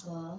Uh,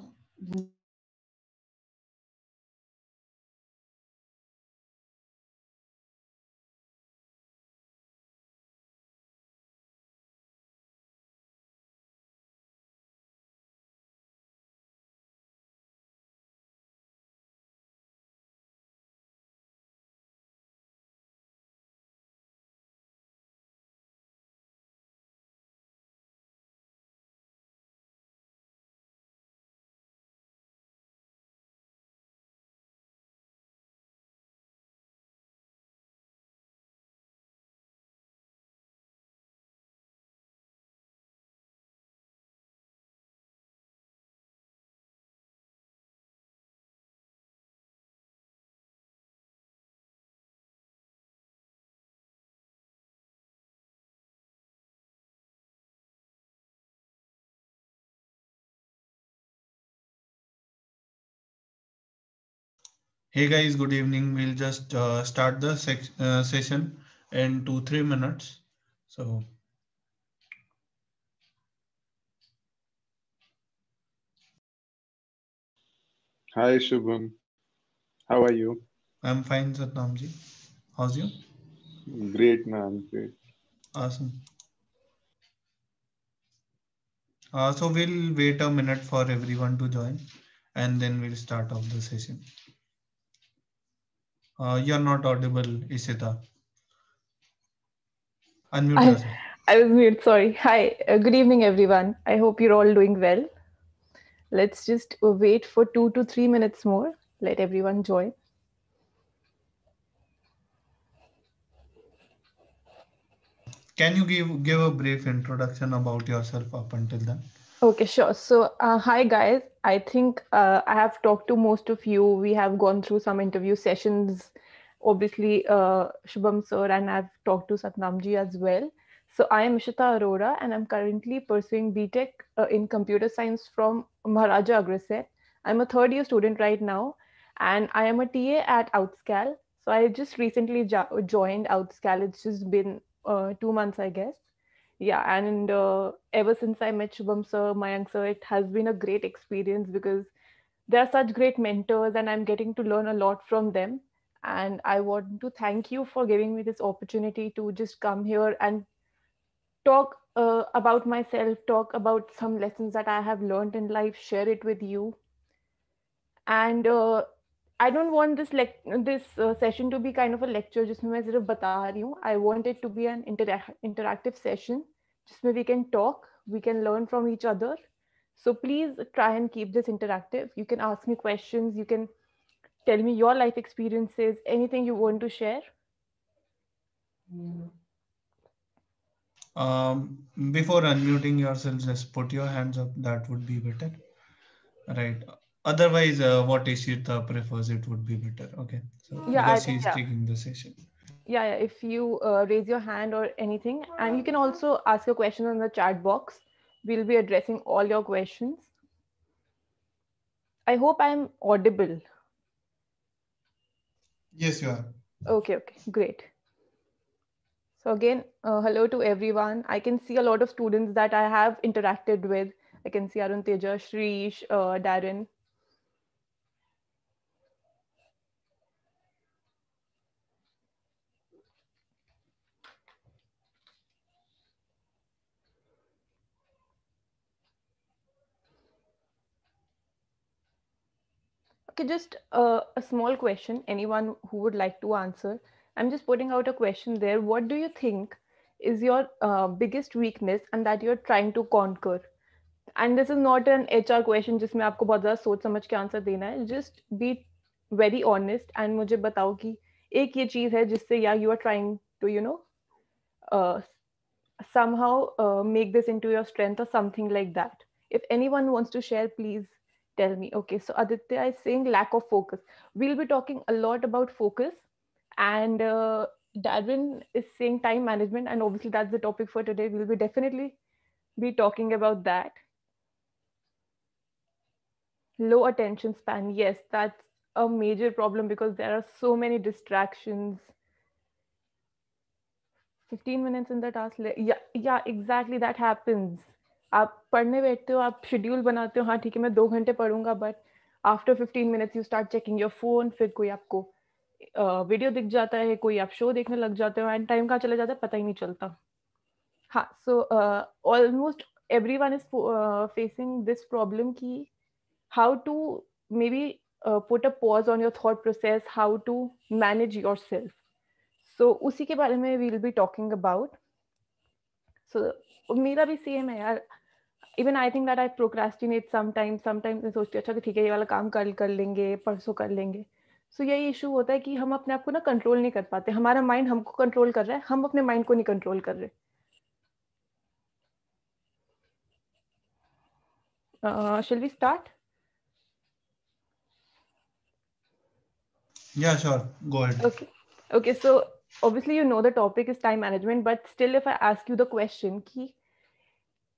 Hey guys, good evening. We'll just start the session in 2-3 minutes. So Hi Shubham, how are you? I'm fine, Satnamji. How's you? Great man, great. Awesome. So we'll wait a minute for everyone to join, and then we'll start off the session. You're not audible, Ishita. Unmute I, yourself. I was mute, sorry. Hi, good evening, everyone. I hope you're all doing well. Let's just wait for 2 to 3 minutes more. Let everyone join. Can you give a brief introduction about yourself up until then? Okay, sure. So, hi, guys. I think I have talked to most of you. We have gone through some interview sessions. Obviously, Shubham sir, and I've talked to Satnamji as well. So, I am Ishita Arora, and I'm currently pursuing BTech in computer science from Maharaja Agresar. I'm a third year student right now, and I am a TA at Outscal. So, I just recently joined Outscal. It's just been 2 months, I guess. Yeah, and ever since I met Shubham sir, Mayank sir, it has been a great experience because they are such great mentors and I'm getting to learn a lot from them. And I want to thank you for giving me this opportunity to just come here and talk about myself, talk about some lessons that I have learned in life, share it with you. And I don't want this session to be kind of a lecture जिसमें मैं सिर्फ बता रही हूँ. I want it to be an interactive session जिसमें we can talk, we can learn from each other. So please try and keep this interactive. You can ask me questions, you can tell me your life experiences, anything you want to share. Before unmuting yourself, just put your hands up. That would be better. Right. Otherwise, what Ishita prefers, it would be better. Okay. So Yeah, I because think she is yeah. taking the session. Yeah, if you raise your hand or anything, and you can also ask a question on the chat box. We'll be addressing all your questions. I hope I'm audible. Yes, you are. Okay, okay, great. So again, hello to everyone. I can see a lot of students that I have interacted with. I can see Arun Teja, Shrish, Darren. Okay, just a small question. Anyone who would like to answer? I'm just putting out a question there. What do you think is your biggest weakness and that you're trying to conquer? And this is not an HR question जिसमें आपको बहुत ज़्यादा सोच समझ के answer देना है. Just be very honest and मुझे बताओ कि एक ये चीज़ है जिससे या you are trying to uh, somehow make this into your strength or something like that. If anyone wants to share, please tell me. Okay, so Aditya is saying lack of focus. We'll be talking a lot about focus, and Darwin is saying time management, and obviously that's the topic for today. We'll be definitely be talking about that. Low attention span. Yes, that's a major problem because there are so many distractions. 15 minutes in the task. Yeah, yeah, exactly. That happens. आप पढ़ने बैठते हो, आप schedule बनाते हो, हाँ ठीक है मैं 2 घंटे पढ़ूंगा, but after 15 minutes you start checking your phone, फिर कोई आपको वीडियो दिख जाता है, कोई आप शो देखने लग जाते हो, एंड टाइम कहाँ चला जाता है पता ही नहीं चलता. हाँ, so almost everyone is facing this problem ki how to maybe put a pause on your thought process, how to manage yourself. So उसी के बारे में we'll be talking about. So मेरा भी सेम है यार. Even I think that I procrastinate sometimes मैं सोचती हूँ अच्छा ठीक है ये वाला काम कल कर लेंगे, परसों कर लेंगे. सो यही इशू होता है कि हम अपने आप को ना कंट्रोल नहीं कर पाते. हमारा माइंड हमको कंट्रोल कर रहा है, हम अपने माइंड को नहीं कंट्रोल कर रहे. Shall we start? Yeah, sure. Go ahead. Okay. So obviously you know the topic is time management, but still if I ask you the question ki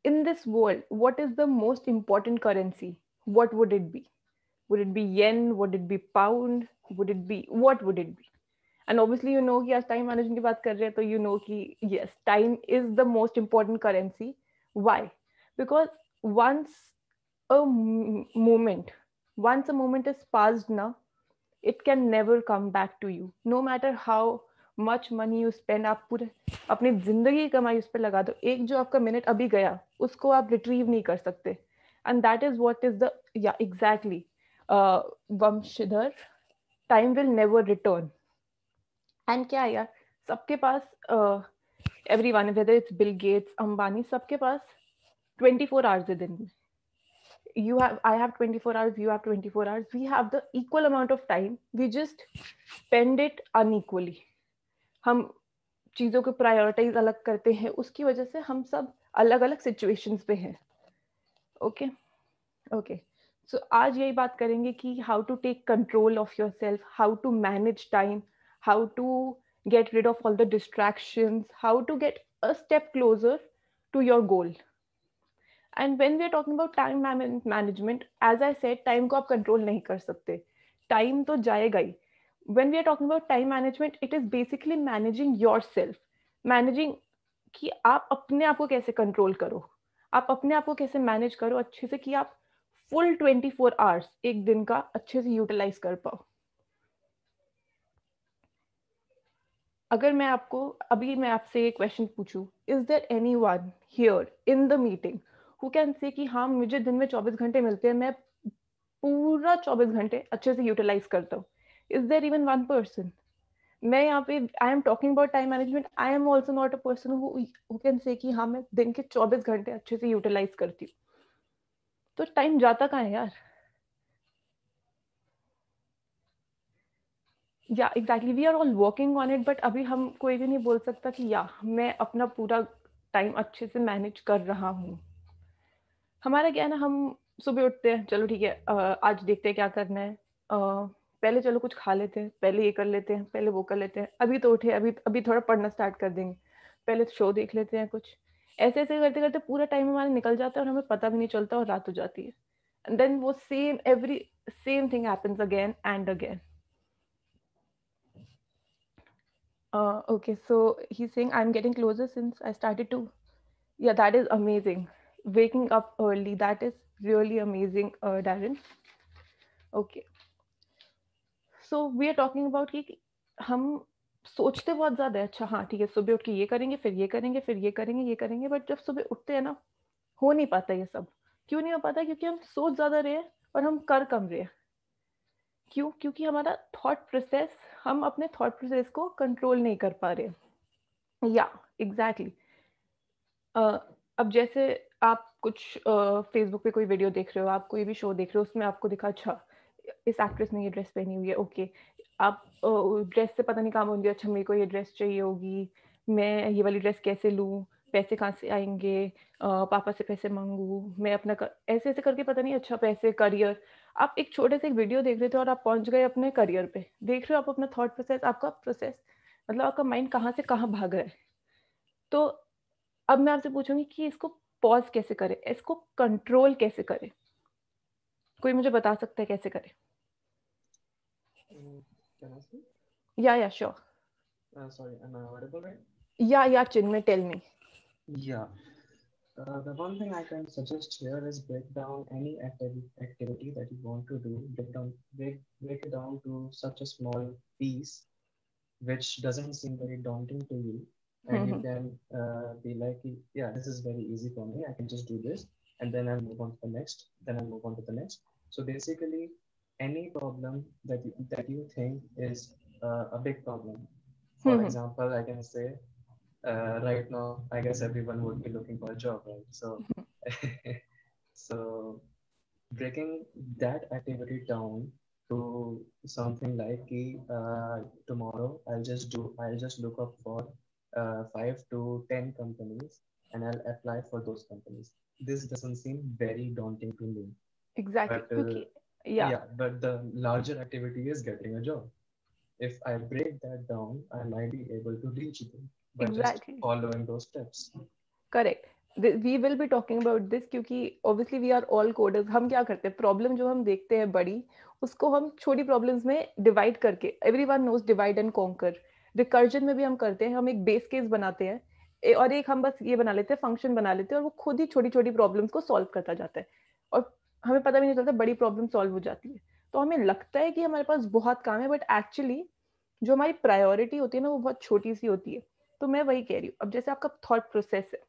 in this world what is the most important currency, what would it be? Would it be yen? Would it be pound? Would it be, what would it be? And obviously you know कि आज time management की बात कर रहे हैं, तो you know कि yes, time is the most important currency. Why? Because once a moment is passed now, it can never come back to you. No matter how much money you spend, आप पूरे अपनी जिंदगी की कमाई उस पर लगा दो, एक जो आपका मिनट अभी गया उसको आप रिट्रीव नहीं कर सकते. And that is what is the, yeah, exactly, Vamshidhar, time will never return. And क्या है यार, सबके पास everyone, whether it's Bill Gates, Ambani, सबके पास 24 hours है दिन में. I have 24 hours, you have 24 hours, we have the equal amount of time, we just spend it unequally. हम चीजों को प्रायोरिटाइज अलग करते हैं, उसकी वजह से हम सब अलग अलग सिचुएशंस पे हैं. ओके. सो आज यही बात करेंगे कि how to take control of yourself, how to manage time, how to get rid of all the distractions, how to get a step closer to your goal. And when we are talking about time management, as I said, time को आप control नहीं कर सकते, time तो जाएगा ही. When we are talking about time management, it is basically managing yourself, managing कि आप अपने आप को कैसे कंट्रोल करो, आप अपने आप को कैसे मैनेज करो अच्छे से कि आप फुल 24 आवर्स एक दिन का अच्छे से यूटिलाइज कर पाओ. अगर मैं आपको अभी मैं आपसे एक क्वेश्चन पूछूं, is there anyone here in the meeting who can say कि हाँ मुझे दिन में 24 घंटे मिलते हैं, मैं पूरा 24 घंटे अच्छे से यूटिलाइज करता हूँ? Is there even one person? मैं यहाँ पे I am talking about time management, I am also not a person who can say कि हाँ मैं दिन के 24 घंटे अच्छे से यूटिलाइज करती हूँ. तो टाइम जाता कहाँ है यार? Yeah exactly, we are all working on it, but अभी हम कोई भी नहीं बोल सकता कि या मैं अपना पूरा टाइम अच्छे से मैनेज कर रहा हूँ. हमारा क्या है ना, हम सुबह उठते हैं, चलो ठीक है आज देखते हैं क्या करना है, पहले चलो कुछ खा लेते हैं, पहले ये कर लेते हैं, पहले वो कर लेते हैं, अभी तो उठे, अभी थोड़ा पढ़ना स्टार्ट कर देंगे, पहले शो देख लेते हैं कुछ. ऐसे ऐसे करते करते पूरा टाइम हमारा निकल जाता है और हमें पता भी नहीं चलता और रात हो जाती है. एंड देन वो same thing happens again and again. Okay, so he's saying I'm getting closer since I started to. Yeah, that is amazing. Waking up early, that is really amazing, Darren. Okay. So we are talking about कि हम सोचते बहुत ज़्यादा है, अच्छा हाँ ठीक है सुबह उठ के ये करेंगे, फिर ये करेंगे, फिर ये करेंगे, ये करेंगे, बट जब सुबह उठते हैं ना, हो नहीं पाता ये सब. क्यों नहीं हो पाता? क्योंकि हम सोच ज़्यादा रहे हैं और हम कर कम रहे हैं. क्यों? क्योंकि हमारा थॉट प्रोसेस, हम अपने थॉट प्रोसेस को कंट्रोल नहीं कर पा रहे. या एग्जैक्टली. अब जैसे आप कुछ फेसबुक पे कोई वीडियो देख रहे हो, आप कोई भी शो देख रहे हो, उसमें आपको दिखा अच्छा इस एक्ट्रेस ने ये ड्रेस पहनी हुई है, ओके, आप ड्रेस से पता नहीं काम होंगे, अच्छा मेरे को ये ड्रेस चाहिए होगी, मैं ये वाली ड्रेस कैसे लूँ, पैसे कहाँ से आएंगे, पापा से पैसे मांगू, मैं अपना ऐसे ऐसे करके पता नहीं, अच्छा पैसे, करियर. आप एक छोटे से एक वीडियो देख रहे थे और आप पहुंच गए अपने करियर पे. देख रहे हो आप अपना थॉट प्रोसेस, आपका प्रोसेस मतलब आपका माइंड कहाँ से कहाँ भाग रहा है. तो अब मैं आपसे पूछूंगी कि इसको पॉज कैसे करें, इसको कंट्रोल कैसे करें? कोई मुझे बता सकता है कैसे करें? Can I speak? Yeah, sure. Sorry, am I audible, right? Yeah, Chinmay, tell me. Yeah. The one thing I can suggest here is break down any activity that you want to do. Break it down to such a small piece which doesn't seem very daunting to you, and you can be like, yeah, this is very easy for me. I can just do this, and then I'll move on to the next. Then I'll move on to the next. So basically, any problem that you think is a big problem. For example, I can say right now, I guess everyone would be looking for a job, right? So, so breaking that activity down to something like tomorrow I'll just look up for 5 to 10 companies and I'll apply for those companies. This doesn't seem very daunting to me, Exactly. but Okay. Yeah. yeah, but the larger activity is getting a job. If I break that down, I might be able to reach them by just Exactly. following those steps. Correct. We will be talking about this क्योंकि obviously we are all coders. हम क्या करते हैं, problem जो हम देखते हैं बड़ी, उसको हम छोटी प्रॉब्लम्स में डिवाइड करके, everyone knows divide and conquer. Recursion में भी हम करते हैं, हम एक बेस केस बनाते हैं और एक हम बस ये बना लेते हैं, फंक्शन बना लेते हैं और वो खुद ही छोटी छोटी प्रॉब्लम्स को सॉल्व करता जाता है और हमें पता भी नहीं चलता बड़ी प्रॉब्लम सॉल्व हो जाती है. तो हमें लगता है कि हमारे पास बहुत काम है, बट एक्चुअली जो हमारी प्रायोरिटी होती है ना, वो बहुत छोटी सी होती है. तो मैं वही कह रही हूँ. अब जैसे आपका थॉट प्रोसेस है,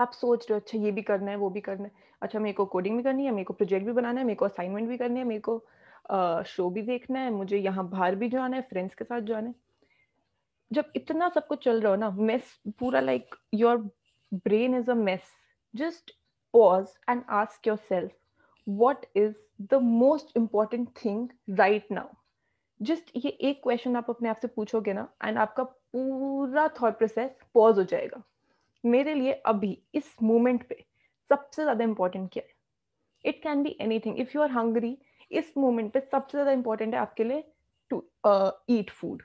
आप सोच रहे हो अच्छा ये भी करना है, वो भी करना है, अच्छा मेरे को कोडिंग भी करनी है, मेरे को प्रोजेक्ट भी बनाना है, मेरे को असाइनमेंट भी करनी है, मेरे को शो भी देखना है, मुझे यहाँ बाहर भी जाना है, फ्रेंड्स के साथ जाना है. जब इतना सब कुछ चल रहा हो ना, मेस पूरा, like your brain is a mess, just pause and ask yourself what is the most important thing right now. Just ये एक क्वेश्चन आप अपने आप से पूछोगे ना, एंड आपका पूरा थॉट प्रोसेस पॉज हो जाएगा. मेरे लिए अभी इस मोमेंट पे सबसे ज्यादा इंपॉर्टेंट क्या है? It can be anything. If you are hungry, इस मोमेंट पे सबसे ज्यादा इंपॉर्टेंट है आपके लिए टू ईट फूड.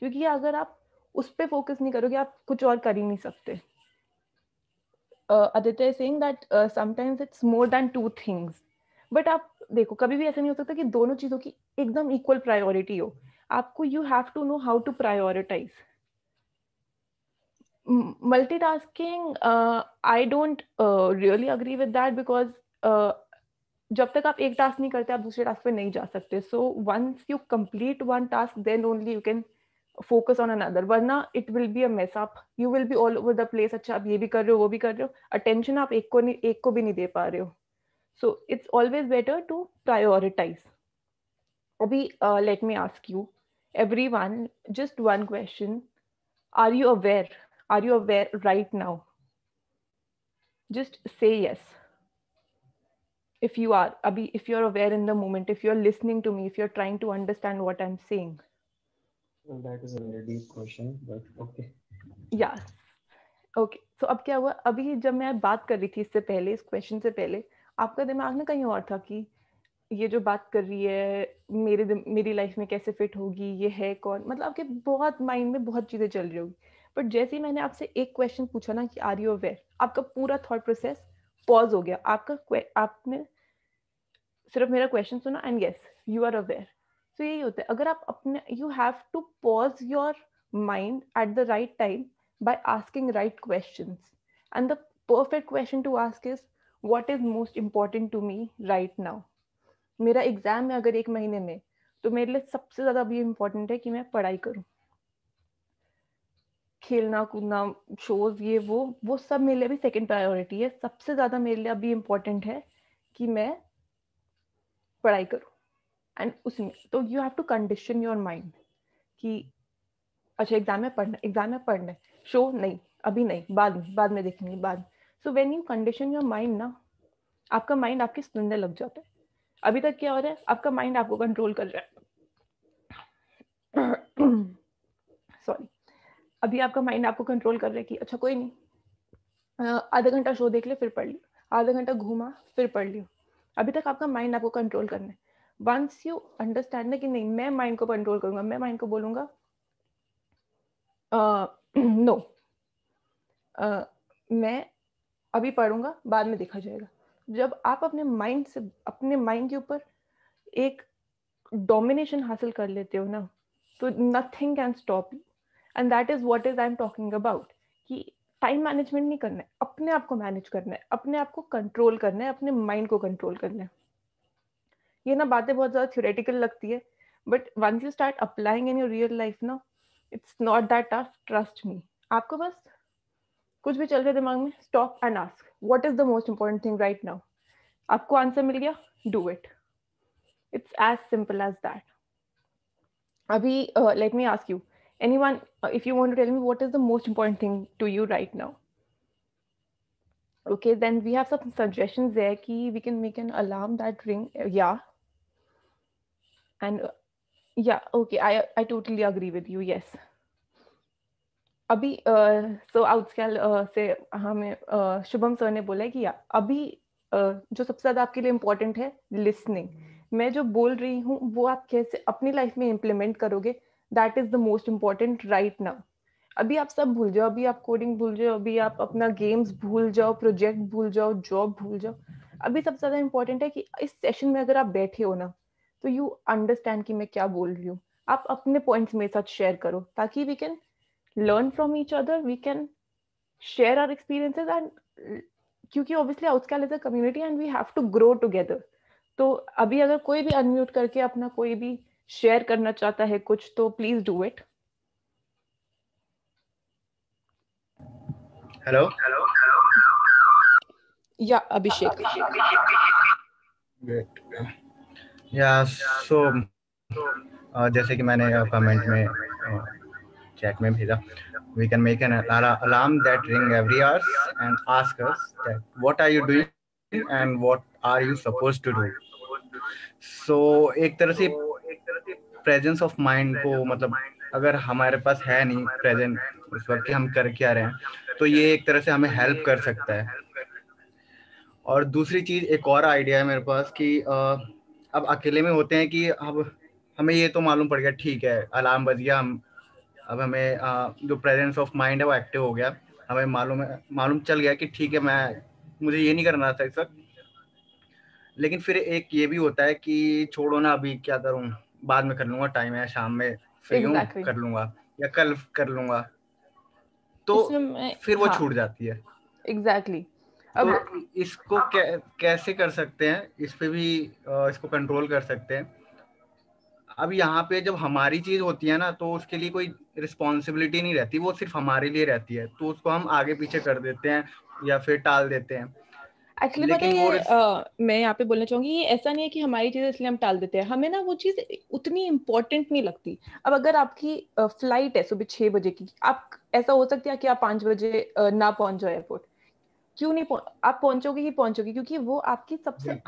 क्योंकि अगर आप उस पे फोकस नहीं करोगे, आप कुछ और कर ही नहीं सकते. Aditya is saying that sometimes it's more than two things. But आप देखो, कभी भी ऐसा नहीं हो सकता कि दोनों चीजों की एकदम इक्वल प्रायोरिटी हो. आपको you have to know how to prioritise. multitasking, I don't really agree with that because जब तक आप एक टास्क नहीं करते, आप दूसरे टास्क पे नहीं जा सकते. So once you complete one task, then only you can focus on another. वरना it will be a mess up. You will be all over the place. अच्छा आप ये भी कर रहे हो, वो भी कर रहे हो, अटेंशन आप एक को भी नहीं दे पा रहे हो. So it's always better to prioritize. अभी let me ask you everyone just one question. Are you aware? Are you aware right now? Just say yes. If you are, Abhi, if you're aware in the moment, if you're listening to me, if you're trying to understand what I'm saying. Well, that is a very deep question, but okay. Yeah. Okay. So अब क्या हुआ? अभी जब मैं बात कर रही थी इससे पहले, इस क्वेश्चन से पहले, आपका दिमाग ना कहीं और था कि ये जो बात कर रही है मेरी लाइफ में कैसे फिट होगी, ये है कौन, मतलब आपके बहुत माइंड में बहुत चीजें चल रही होगी. बट जैसे ही मैंने आपसे एक क्वेश्चन पूछा ना कि आर यू अवेयर, आपका पूरा थॉट प्रोसेस पॉज हो गया. आपने सिर्फ मेरा क्वेश्चन सुना and yes you are aware. तो यही होता है, अगर आप अपने, you have to pause your mind at the right time by asking right questions. And the perfect question to ask is what is most important to me right now. मेरा exam है अगर 1 महीने में, तो मेरे लिए सबसे ज्यादा अभी इम्पोर्टेंट है कि मैं पढ़ाई करूं. खेलना कूदना, शोज, ये वो सब मेरे लिए अभी सेकंड प्रायोरिटी है. सबसे ज्यादा मेरे लिए अभी इम्पोर्टेंट है कि मैं पढ़ाई करूं. एंड उसमें तो you have to condition your mind कि अच्छा एग्जाम में पढ़ना है, शो नहीं, अभी नहीं, बाद में देखेंगे, बाद. So when you condition your mind ना, आपका माइंड आपकी सुनने लग जाता है. अभी तक क्या हो रहा है, आपका माइंड आपको कंट्रोल कर रहा है. सॉरी. अभी आपका माइंड आपको कंट्रोल कर रहा है कि अच्छा कोई नहीं, आधा घंटा शो देख ले फिर पढ़ लियो, आधा घंटा घूमा फिर पढ़ लियो. अभी तक आपका माइंड आपको कंट्रोल करना है. वंस यू अंडरस्टैंड कि नहीं, मैं माइंड को कंट्रोल करूंगा, मैं माइंड को बोलूंगा नो, मैं अभी पढ़ूंगा, बाद में देखा जाएगा. जब आप अपने माइंड के ऊपर एक डोमिनेशन हासिल कर लेते हो ना, तो nothing can stop you. And that is what is I am talking about. कि टाइम मैनेजमेंट नहीं करना है, अपने आप को मैनेज करना है, अपने आप को कंट्रोल करना है, अपने माइंड को कंट्रोल करना है. ये ना बातें बहुत ज्यादा थ्योरेटिकल लगती है, but once you start applying in your real life ना, it's not that tough, trust me. आपको बस कुछ भी चल रहा है दिमाग में, stop and ask what is the most important thing right now. आपको आंसर मिल गया, do it. It's as simple as that. Abhi, let me ask you, anyone, if you want to tell me what is the most important thing to you right now? Okay, then we have some suggestions there ki we can make an alarm that ring. Yeah. And yeah, okay, I totally agree with you. Yes. अभी so outscal से हमें Shubham sir ने बोला है कि अभी जो सबसे ज्यादा आपके लिए इम्पोर्टेंट है, लिसनिंग. मैं जो बोल रही हूँ वो आप कैसे अपनी लाइफ में इम्प्लीमेंट करोगे, that is the most important right now. अभी आप सब भूल जाओ, अभी आप कोडिंग भूल जाओ, अभी आप अपना गेम्स भूल जाओ, प्रोजेक्ट भूल जाओ, जॉब भूल जाओ. अभी सबसे ज्यादा इम्पोर्टेंट है कि इस सेशन में अगर आप बैठे हो ना, तो यू अंडरस्टैंड कि मैं क्या बोल रही हूँ. आप अपने पॉइंट्स मेरे साथ शेयर करो ताकि we can learn from each other, we can share our experiences, and क्योंकि obviously Outscal is a community and we have to grow together. तो अभी अगर कोई भी unmute करके अपना कोई भी share करना चाहता है कुछ, तो please do it. Hello. Yeah, Abhishek. Great. Yeah. So जैसे कि मैंने कमेंट में चैट में भेजा, we can make an alarm that ring every hour and ask us that what are you doing and what are you supposed to do. So एक तरह से presence of mind को, मतलब अगर हमारे पास है नहीं प्रेजेंट उस वक्त कि हम कर क्या रहे हैं, तो ये एक तरह से हमें हेल्प कर सकता है. और दूसरी चीज, एक और आइडिया है मेरे पास कि अब अकेले में होते हैं कि अब हमें ये तो मालूम पड़ गया, ठीक है अलार्म बज गया, हम अब हमें जो प्रेजेंस ऑफ माइंड है वो एक्टिव हो गया, हमें मालूम चल गया कि ठीक है मुझे ये नहीं करना था इस वक्त. लेकिन फिर एक ये भी होता है कि छोड़ो ना, अभी क्या करूं, बाद में कर लूंगा, टाइम है, शाम में फ्री हूं, कर लूंगा या कल कर लूंगा, तो फिर वो छूट जाती है. एग्जैक्टली. तो इसको कैसे कर सकते हैं, इस पे भी इसको कंट्रोल कर सकते हैं. अब यहाँ पे जब हमारी चीज होती है ना, तो उसके लिए कोई रिस्पॉन्सिबिलिटी नहीं रहती, वो सिर्फ हमारे लिए रहती है, तो उसको हम आगे पीछे कर देते हैं या फिर टाल देते हैं. एक्चुअली पता है मैं यहाँ पे बोलना चाहूंगी, ये ऐसा नहीं है कि हमारी चीज इसलिए हम टाल देते हैं, हमें ना वो चीज उतनी इम्पोर्टेंट नहीं लगती. अब अगर आपकी फ्लाइट है सुबह 6 बजे की, आप ऐसा हो सकता है कि आप 5 बजे ना पहुंच जाओ एयरपोर्ट. क्यों नहीं आप पहुंचोगे ही पहुंचोगे, क्योंकि वो आपकी सबसे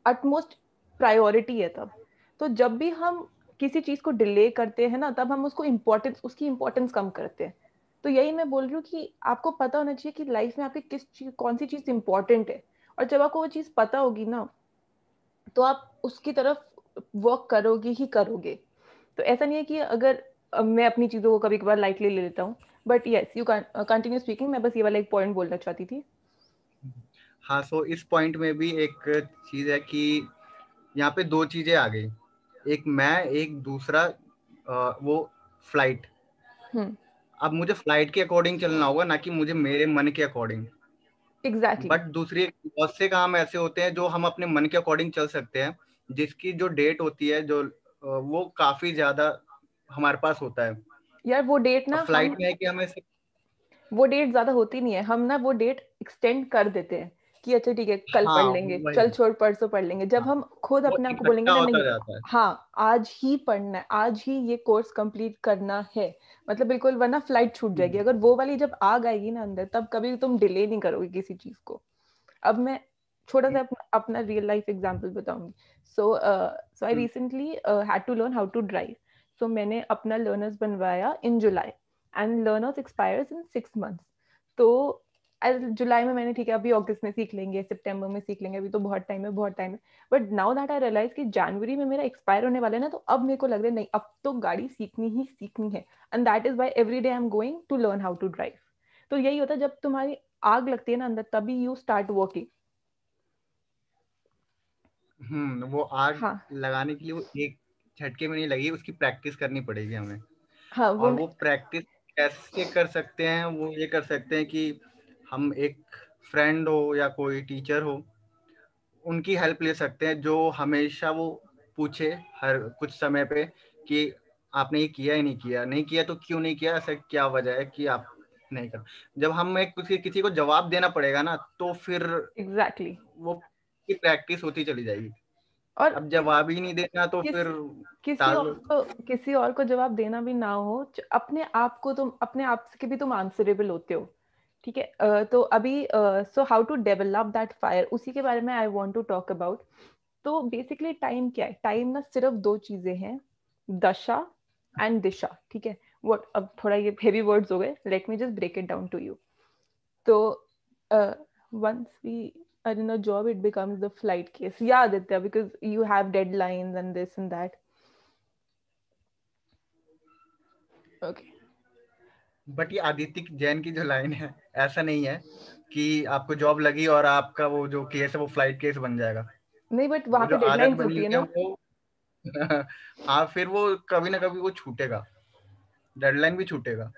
अटमोस्ट प्रायोरिटी है तब. तो जब भी हम किसी चीज को डिले करते हैं ना, तब हम उसकी इम्पोर्टेंस कम करते हैं. तो यही मैं बोल रही हूँ कि आपको पता होना चाहिए कि लाइफ में आपकी कौन सी चीज इंपॉर्टेंट है, और जब आपको वो चीज पता होगी ना, तो आप उसकी तरफ वर्क करोगे ही करोगे. तो ऐसा नहीं है कि अगर मैं अपनी चीजों को कभी कभार लाइटली ले लेता हूँ, but yes you continue speaking. मैं बस ये वाला एक पॉइंट बोलना चाहती थी. हाँ, सो इस पॉइंट में भी एक चीज है कि यहाँ पे दो चीजें आ गई, एक मैं, एक दूसरा वो फ्लाइट. अब मुझे फ्लाइट के अकॉर्डिंग चलना होगा, ना कि मुझे मेरे मन के अकॉर्डिंग. एग्जैक्टली. बट दूसरी बहुत से काम ऐसे होते हैं जो हम अपने मन के अकॉर्डिंग चल सकते हैं, जिसकी जो डेट होती है, जो वो काफी ज्यादा हमारे पास होता है. यार वो डेट ना, फ्लाइट में है कि हमें वो डेट ज्यादा होती नहीं है, हम ना वो डेट एक्सटेंड कर देते हैं कि अच्छा ठीक है कल पढ़ लेंगे, चल छोड़ परसों पढ़ लेंगे. जब हम खुद अपने आप को बोलेंगे ना, नहीं हाँ आज ही पढ़ना है, आज ही ये कोर्स कंप्लीट करना है, मतलब बिल्कुल, वरना फ्लाइट छूट जाएगी. अगर वो वाली जब आग आएगी ना अंदर, तब कभी तुम डिले नहीं करोगे किसी चीज को. अब मैं छोटा सा अपना रियल लाइफ एग्जांपल बताऊंगी. So I recently had to learn how to drive. So मैंने अपना लर्नर्स बनवाया in July, and learners expires in 6 months. तो जुलाई में मैंने ठीक है अभी अगस्त में सीख लेंगे, सितंबर में सीख लेंगे, अभी तो बहुत टाइम है. But now that I realise कि जनवरी में मेरा एक्सपायर होने वाला है ना, तो अब मेरे को लग रहा है नहीं, अब तो गाड़ी सीखनी है. And that is why every day I am going to learn how to drive. तो यही होता है, जब तुम्हारी आग लगती है ना अंदर, तभी यू स्टार्ट वर्किंग. वो आग लगाने के लिए वो एक झटके में नहीं लगी, उसकी प्रैक्टिस करनी पड़ेगी हमें. हाँ, और वो प्रैक्टिस कैसे कर सकते हैं, वो ये कर सकते हैं कि हम एक फ्रेंड हो या कोई टीचर हो, उनकी हेल्प ले सकते हैं, जो हमेशा वो पूछे हर कुछ समय पे कि आपने ये किया ही नहीं किया, नहीं किया तो क्यों नहीं किया, ऐसा क्या वजह है कि आप नहीं कर। जब हम एक किसी को जवाब देना पड़ेगा ना, तो फिर एग्जैक्टली वो की प्रैक्टिस होती चली जाएगी। और अब जवाब ही नहीं देना तो फिर टाल दो। किसी और को जवाब देना भी ना हो, अपने आप को तुम अपने आप के भी तुम आंसरेबल होते हो, ठीक है। तो अभी so how to develop that fire, उसी के बारे में I want to talk about. तो बेसिकली टाइम क्या है? टाइम ना सिर्फ दो चीजें हैं, दशा एंड दिशा, ठीक है। व्हाट, अब थोड़ा ये हेवी वर्ड्स हो गए, let me just break it down to you. तो once we are in a job, it becomes the flight case. Yeah, Aditya, because you have deadlines and this and that. Okay. But ये आदित्य जैन की जो line है, ऐसा नहीं है कि आपको जॉब लगी और आपका वो जो केस है वो फ्लाइट केस बन जाएगा। नहीं, बट वहां पे जो आदत डेडलाइंस बनी होती है हुई है ना। वो हाँ, फिर वो कभी ना कभी वो छूटेगा, डेडलाइन भी छूटेगा।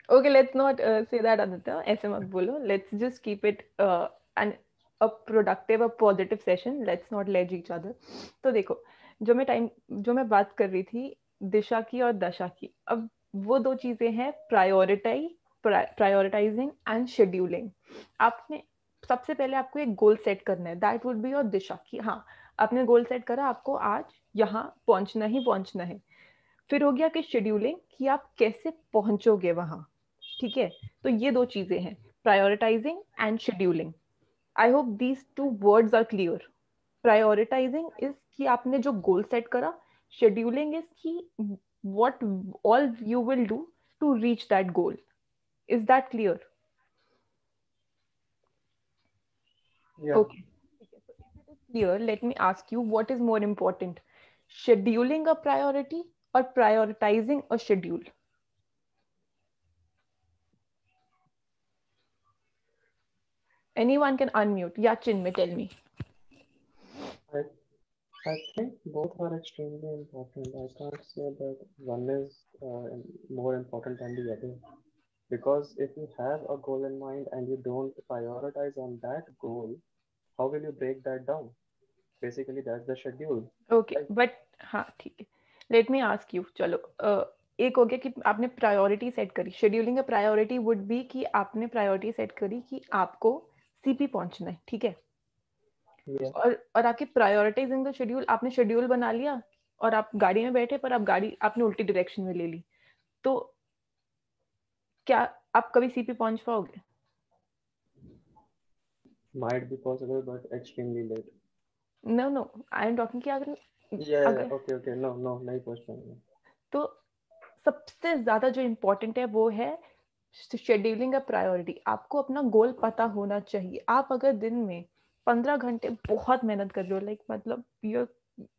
Okay, let's not say that, Aditya. ऐसे मत बोलो. Let's just keep it a productive, a positive session. Let's not ledge each other. तो देखो, जो मैं बात कर रही थी दिशा की और दशा की, अब वो दो चीजें हैं, प्रायोरिटाइजिंग एंड शेड्यूलिंग। आपने सबसे पहले आपको एक गोल सेट करना है, दैट वुड बी योर दिशा, की हाँ आपने गोल सेट करा, आपको आज यहाँ पहुंचना ही पहुंचना है। फिर हो गया कि शेड्यूलिंग, कि आप कैसे पहुंचोगे वहां, ठीक है। तो ये दो चीजें हैं, prioritising and scheduling. I hope these two words are clear. Prioritising is कि आपने जो गोल सेट करा, शेड्यूलिंग इज कि what all you will do to reach that goal. Is that clear? Yeah. Okay. So if it is clear, let me ask you, what is more important, scheduling a priority or prioritizing a schedule? Anyone can unmute. Yeah, Chinmay, tell me. I, I think both are extremely important. I can't say that one is more important than the other. Because if you have a goal in mind and you don't prioritize on that goal, how will you break that down? Basically, that's the schedule. Okay, Right? but हाँ ठीक है, late me ask you, चलो एक हो गया कि आपने priority set करी। शेड्यूलिंग का प्रायोरिटी वुड बी कि आपने प्रायोरिटी सेट करी कि आपको सीपी पहुंचना है, ठीक है। Yeah. और आपकी प्रायोरिटाइजिंग द शेड्यूल, आपने शेड्यूल बना लिया और आप गाड़ी में बैठे, पर आप गाड़ी आपने उल्टी डायरेक्शन में ले ली, तो क्या आप कभी सीपी पहुंच पाओगे? Might be possible, but extremely late. No no, I am talking कि Yeah, okay, no, नहीं पहुंच पाएंगे। तो सबसे ज्यादा जो इम्पोर्टेंट है वो है शेड्यूलिंग अ प्रायोरिटी। आपको अपना गोल पता होना चाहिए। आप अगर दिन में 15 घंटे बहुत मेहनत कर रहे हो, लाइक मतलब you are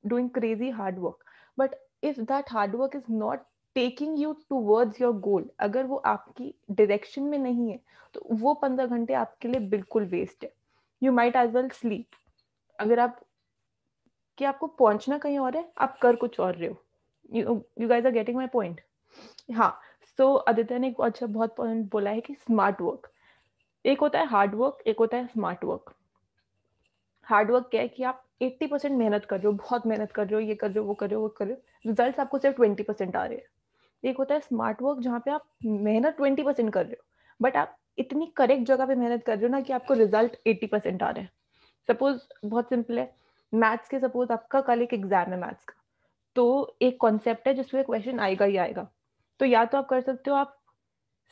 doing crazy hard work, but if that hard work is not taking you towards your goal, अगर वो आपकी डायरेक्शन में नहीं है, तो वो 15 घंटे आपके लिए बिल्कुल वेस्ट है। You might as well sleep. अगर आप कि आपको पहुंचना कहीं और है, आप कर कुछ और रहे हो। You guys are getting my point? हाँ। सो आदित्य ने एक अच्छा बहुत पॉइंट बोला है कि स्मार्ट वर्क, एक होता है हार्ड वर्क, एक होता है स्मार्ट वर्क। हार्ड वर्क क्या है कि आप 80% मेहनत कर रहे हो, बहुत मेहनत कर रहे हो, ये कर रहे हो, वो कर रहे हो, वो कर रहे हो, रिजल्ट आपको सिर्फ 20% आ रहे हैं। एक होता है स्मार्ट वर्क, जहाँ पे आप मेहनत 20% कर रहे हो, बट आप इतनी करेक्ट जगह पे मेहनत कर रहे हो ना कि आपको रिजल्ट 80% आ रहे हैं। सपोज बहुत सिंपल है, मैथ्स के, सपोज आपका कल एक एग्जाम है मैथ्स का, तो एक कॉन्सेप्ट है जिसमें क्वेश्चन आएगा ही आएगा। तो या तो आप कर सकते हो, आप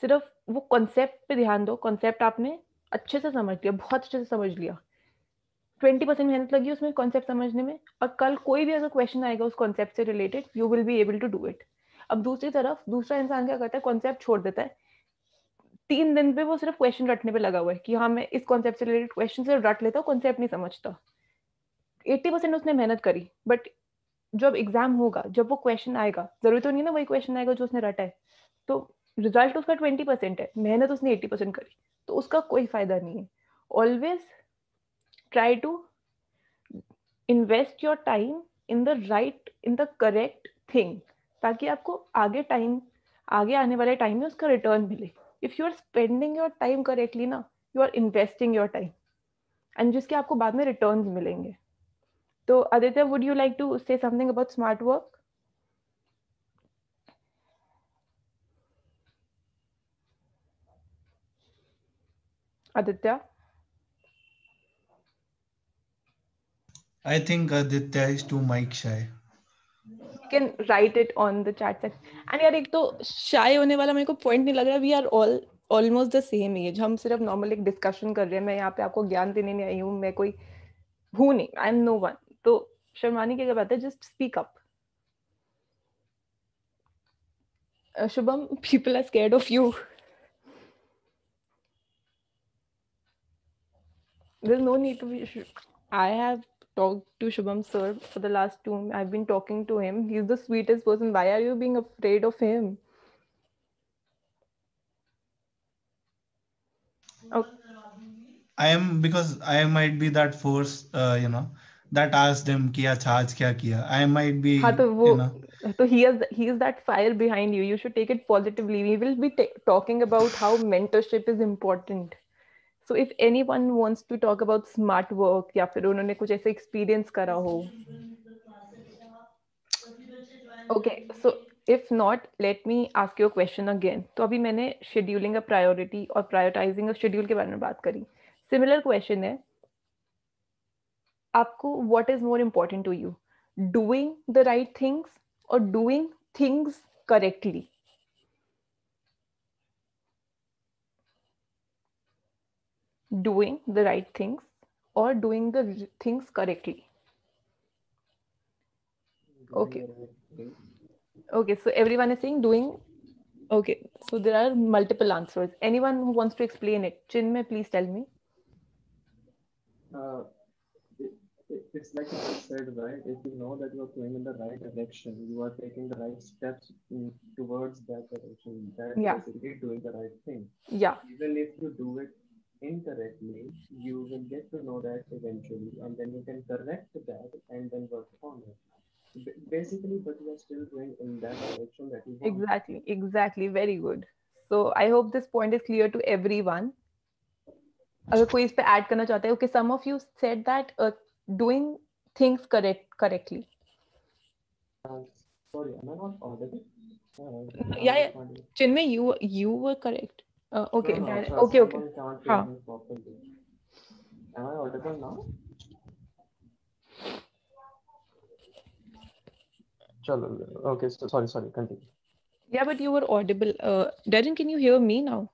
सिर्फ वो कॉन्सेप्ट पे ध्यान दो, कॉन्सेप्ट आपने अच्छे से समझ लिया, बहुत अच्छे से समझ लिया, 20% मेहनत लगी उसमें कॉन्सेप्ट समझने में, और कल कोई भी अगर क्वेश्चन आएगा उस कॉन्सेप्ट से related, you will be able to do it. अब दूसरी तरफ दूसरा इंसान क्या करता है, कॉन्सेप्ट छोड़ देता है, 3 दिन पे वो सिर्फ क्वेश्चन रटने पे लगा हुआ है कि हाँ मैं इस कॉन्सेप्ट से रिलेटेड क्वेश्चन से रट लेता हूँ, कॉन्सेप्ट नहीं समझता। 80% उसने मेहनत करी, बट जब एग्जाम होगा, जब वो क्वेश्चन आएगा, जरूरी तो नहीं ना वही क्वेश्चन आएगा जो उसने रटा है, तो रिजल्ट उसका 20% है, मेहनत उसने 80% करी, तो उसका कोई फायदा नहीं है। Always try to invest your time in the correct thing, ताकि आपको आगे टाइम, आगे आने वाले टाइम में उसका रिटर्न मिले. If you are spending your time correctly ना, you are investing your time and जिसके आपको बाद में रिटर्न्स मिलेंगे. तो Aditya, would you like to say something about smart work? Aditya? I think Aditya is too mic shy. You can write it on the chat section. And यार एक तो shy होने वाला मेरे को point नहीं लग रहा. We are all almost the same age. हम सिर्फ normal एक discussion कर रहे हैं. मैं यहाँ पे आपको ज्ञान देने नहीं आई हूँ. मैं कोई हूँ नहीं. I am no one. तो शर्माने की क्या बात है? Just speak up. Shubham, people are scared of you. There's no need to be. I have talked to Shubham sir for the last 2. I've been talking to him. He's the sweetest person. Why are you being afraid of him? Okay. Because I might be that force, that asked them कि अच्छा आज क्या किया. I might be, हाँ तो वो so he is that fire behind you. You should take it positively. We will be talking about how mentorship is important. So if anyone wants to talk about smart work या फिर उन्होंने कुछ ऐसे experience करा हो. Okay, so if not, let me ask you a question again. तो अभी मैंने scheduling a priority और prioritizing a schedule के बारे में बात करी. Similar question है. आपको what is more important to you? Doing the right things or doing things correctly? Doing the right things or doing the things correctly? Okay. Okay, so everyone is saying doing. Okay, so there are multiple answers. Anyone who wants to explain it? Chinmay, please tell me. It's like you said, right? If you know that you are going in the right direction, you are taking the right steps towards that direction. That's basically doing the right thing. Yeah. Even if you do it incorrectly, you will get to know that eventually, and then you can correct that and then work on it. Basically, but you are still going in that direction that you want. Exactly. Very good. So I hope this point is clear to everyone. अगर कोई इस पे add करना चाहता है, okay, some of you said that doing things correctly. Sorry, am I not audible? Yeah. Chinmay, you were correct. Okay. Okay. हाँ. Am I audible now? Chalo. Okay. So sorry. Continue. Yeah, but you were audible. Darren, can you hear me now?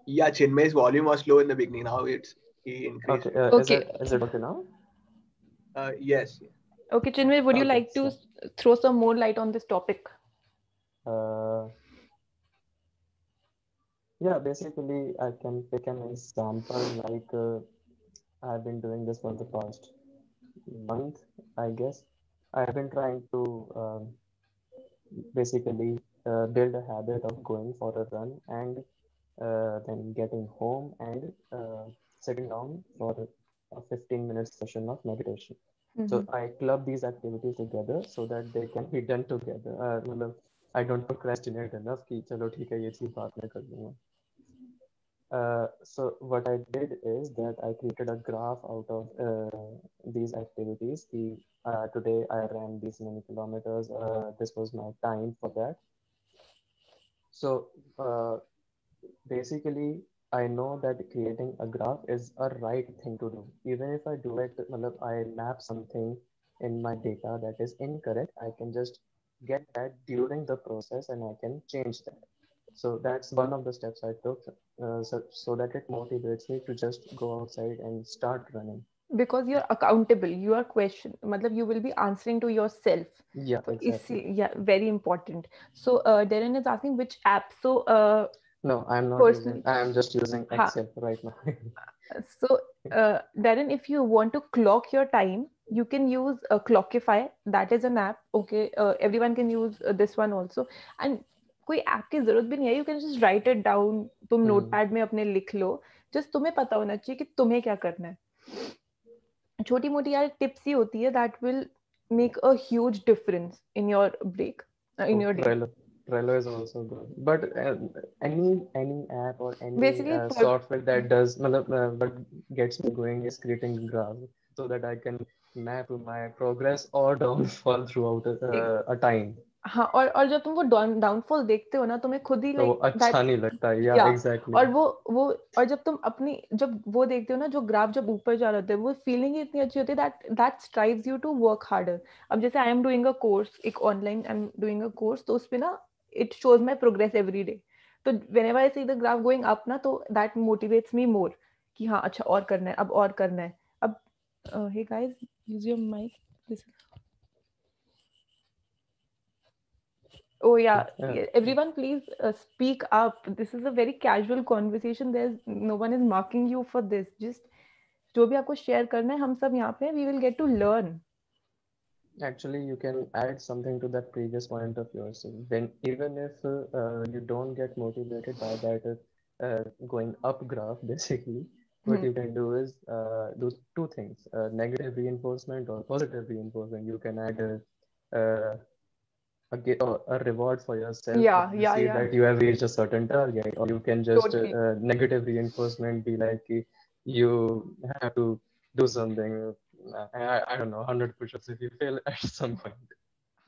Yeah, Chinmay's volume was low in the beginning. Now he increased. Okay. Is it okay now? Yes. Okay, Chinmay, would you like to throw some more light on this topic? Yeah, basically, I can pick an example like I've been doing this for the past month, I guess. I've been trying to basically build a habit of going for a run and then getting home and sitting down for a 15-minute session of meditation. So I club these activities together so that they can be done together. I don't procrastinate enough कि चलो ठीक है ये चीज़ बाद में कर लूँगा. So what I did is that I created a graph out of these activities. Today I ran these many kilometers. This was my time for that. So basically, I know that creating a graph is a right thing to do. Even if I do it, I map something in my data that is incorrect, I can just get that during the process and I can change that. So that's one of the steps I took so that it motivates me to just go outside and start running. Because you're accountable, you are questioned. You will be answering to yourself. Yeah, exactly. Yeah, very important. So Darren is asking which app. So no, I'm not using. I'm just using Excel right now. So Darren, if you want to clock your time, you can use Clockify. That is an app. Okay, everyone can use this one also. And कोई app की जरूरत भी नहीं है. You can just write it down. तुम notepad में अपने लिख लो. Just तुम्हें पता होना चाहिए कि तुम्हें क्या करना है. छोटी मोटी यार टिप्स ही होती है that will make a huge difference in your break, in your day. Trello is also good, but any app or any Basically, software that does what gets me going is creating a graph so that I can map my progress or downfall throughout a time. हाँ, और जब तुम वो downfall देखते हो ना, तुम्हें खुद ही तो वो लाइक अच्छा नहीं लगता है, या एग्जैक्टली। और वो और जब वो देखते हो ना, जो ग्राफ जब ऊपर जा रहा होता है, वो फीलिंग ही इतनी अच्छी होती है that strives you to work harder. अब जैसे I am doing a course, एक online I am doing a course, तो उसपे ना it shows my progress every day. तो whenever I see the graph going up ना, तो दैट मोटिवेट्स मी मोर कि हाँ अच्छा और करना है, अब और करना है। अब hey guys, use your mic. This Oh yeah, everyone please speak up. This is a very casual conversation. No one is marking you for this. Just जो भी आपको share करना है, हम सब यहाँ पे, we will get to learn. Actually, you can add something to that previous point of yours. When even if you don't get motivated by that going up graph, basically, what you can do is do two things: negative reinforcement or positive reinforcement. You can add a reward for yourself Yeah, when you see that you have reached a certain target, or you can just Totally. negative reinforcement be like you have to do something. I don't know, 100 push-ups if you fail at some point.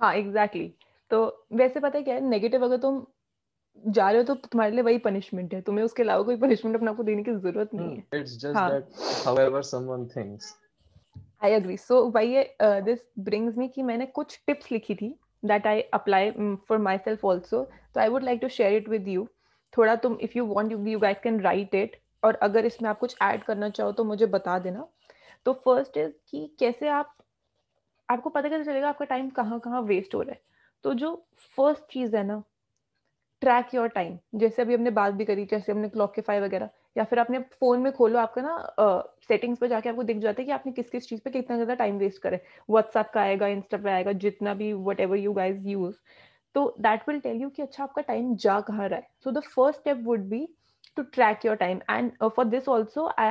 हाँ exactly. तो वैसे पता है क्या है, negative अगर तुम जा रहे हो तो तुम्हारे लिए वही पनिशमेंट है, तुम्हें उसके अलावा कोई पनिशमेंट अपने आपको देने की जरूरत नहीं है. It's just that however someone thinks. I agree. So वही this brings me कि मैंने कुछ टिप्स लिखी थी that I apply for myself also. So I would like to share it with you. थोड़ा तुम if you want you guys can write it, और अगर इसमें आप कुछ ऐड करना चाहो तो मुझे बता देना. तो फर्स्ट इज कि कैसे आपको पता कैसे चलेगा आपका टाइम कहाँ कहाँ वेस्ट हो रहा है. तो जो फर्स्ट चीज है ना, ट्रैक योर टाइम. जैसे अभी हमने बात भी करी, जैसे हमने क्लॉकिफाई वगैरह, या फिर आपने फोन में खोलो, आपका ना सेटिंग्स पे जाके आपको दिख जाता है कि आपने किस किस चीज पे कितना ज्यादा टाइम वेस्ट करे. व्हाट्सएप का आएगा, इंस्टा पे आएगा, जितना भी what ever you guys use, तो दैट विल टेल यू कि अच्छा आपका टाइम जा कहाँ रहा है. So the first step would B to track your time, and for this also I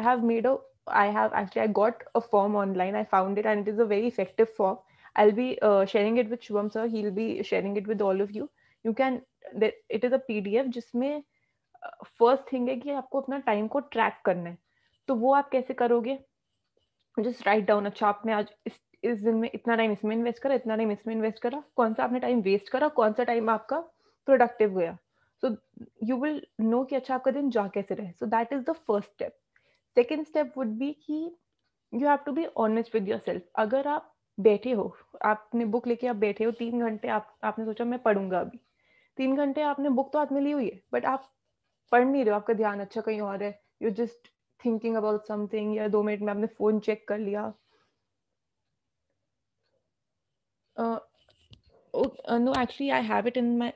got a form online. I found it and it is a very effective form. I'll be sharing it with Shubham sir. He'll be sharing it with all of you. You can, it is a PDF जिसमें first thing है कि आपको अपना time को track करना है. तो वो आप कैसे करोगे? Just write down. अच्छा आपने आज इस दिन में इतना टाइम इसमें इन्वेस्ट करा, इतना टाइम इसमें इन्वेस्ट करा, कौन सा आपने टाइम वेस्ट करा, कौन सा टाइम आपका प्रोडक्टिव गया. सो यू विल नो कि अच्छा आपका दिन जा कैसे रहे. So that is the first step. Second step would be कि you have to be honest with yourself. अगर आप बैठे हो, आपने बुक लेके आप बैठे हो 3 घंटे, आपने सोचा मैं पढ़ूंगा अभी. 3 घंटे आपने बुक तो हाथ में ली हुई है, बट आप पढ़ नहीं रहे हो, आपका ध्यान अच्छा कहीं और है. You just thinking about something, या 2 मिनट में आपने फोन चेक कर लिया. No, actually I have it in my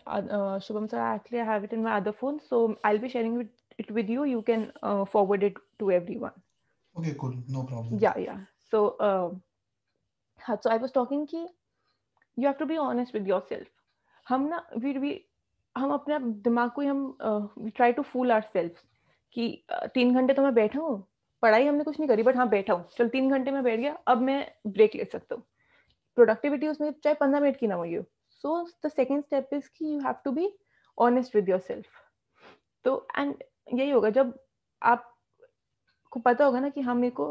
Shubham sir, actually I have it in my other phone, so I'll be sharing it with you. You can forward it to everyone. Okay, cool, no problem. Yeah. So I was talking कि you have to be honest with yourself. हम ना हम अपने दिमाग को we try to fool ourselves कि 3 घंटे तो मैं बैठा हूँ, पढ़ाई हमने कुछ नहीं करी, बट हाँ बैठा हूँ, चल 3 घंटे में बैठ गया, अब मैं ब्रेक ले सकता हूँ. प्रोडक्टिविटी उसमें चाहे 15 मिनट की ना हो. You so the second step is कि you have to be honest with yourself. तो एंड यही होगा जब आपको पता होगा ना कि हाँ मेरे को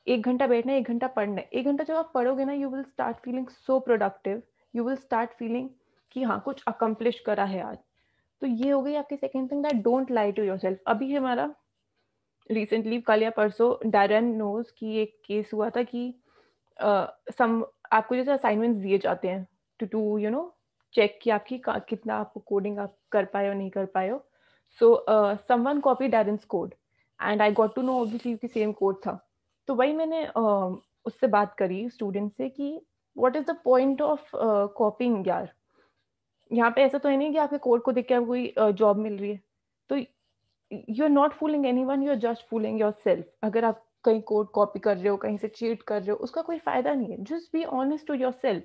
1 घंटा बैठना है, 1 घंटा पढ़ना है. 1 घंटा जब आप पढ़ोगे ना, you will start feeling so productive. You will start feeling कि हाँ कुछ अकम्प्लिश करा है आज. तो ये हो गई आपकी second thing, that don't lie to yourself. अभी हमारा रिसेंटली कल या परसों डैरन नोज की एक केस हुआ था कि आपको जैसे असाइनमेंट्स दिए जाते हैं टू यू नो चेक कि आपकी कितना आपको कोडिंग आप कर पाए हो नहीं कर पाए हो. So someone copy Darren's code and I got to know obviously कि सेम कोड था. तो वही मैंने उससे बात करी स्टूडेंट से कि what is the point of कॉपिंग यार. यहाँ पे ऐसा तो है नहीं कि आपके कोड को देख के आपको कोई जॉब मिल रही है. तो you are not fooling anyone, you are just fooling yourself. अगर आप कहीं कोड कॉपी कर रहे हो, कहीं से चीट कर रहे हो, उसका कोई फायदा नहीं है. Just be honest to yourself.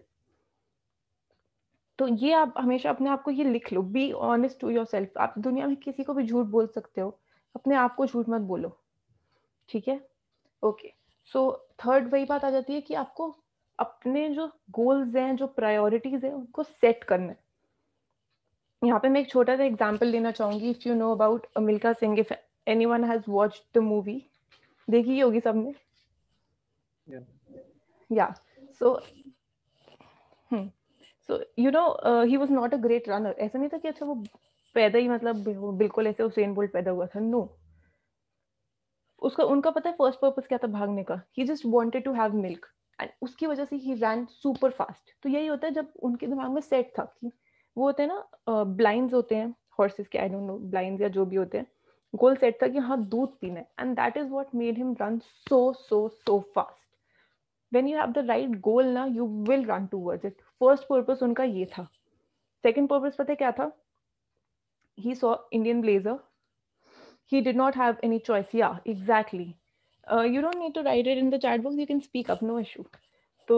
तो ये आप हमेशा अपने आप को ये लिख लो, बी ऑनेस्ट टू योरसेल्फ. आप दुनिया में किसी को भी झूठ बोल सकते हो, अपने आप को झूठ मत बोलो. ठीक है, ओके. सो थर्ड वही बात आ जाती है कि आपको अपने जो गोल्स हैं, जो प्रायोरिटीज हैं, उनको सेट करना है. यहाँ पे मैं एक छोटा सा एग्जांपल देना चाहूंगी. If you know about Milkha Singh, if anyone has watched the movie, देखी होगी सबने. या so you know he was not a great runner. ऐसा नहीं था कि अच्छा वो पैदा ही मतलब बिल्कुल ऐसे उसेन बोल्ट पैदा हुआ था. नो, उसका उनका पता है फर्स्ट पर्पस क्या था भागने का? He just wanted to have milk, and उसकी वजह से ही रैन सुपर फास्ट. तो यही होता है जब उनके दिमाग में सेट था कि वो होते हैं ना ब्लाइंड्स होते हैं हॉर्सेस के, आई डोंट नो ब्लाइंड्स या जो भी होते हैं, गोल सेट था कि हाँ दूध पीना है, and that is what made him run so fast. When you have the right goal ना, you will run towards it. First purpose उनका ये था. सेकंड पर्पस पता है क्या था? He saw Indian blazer. He did not have any choice. Yeah, exactly. You don't need to write it in the chat box. You can speak up, no issue. तो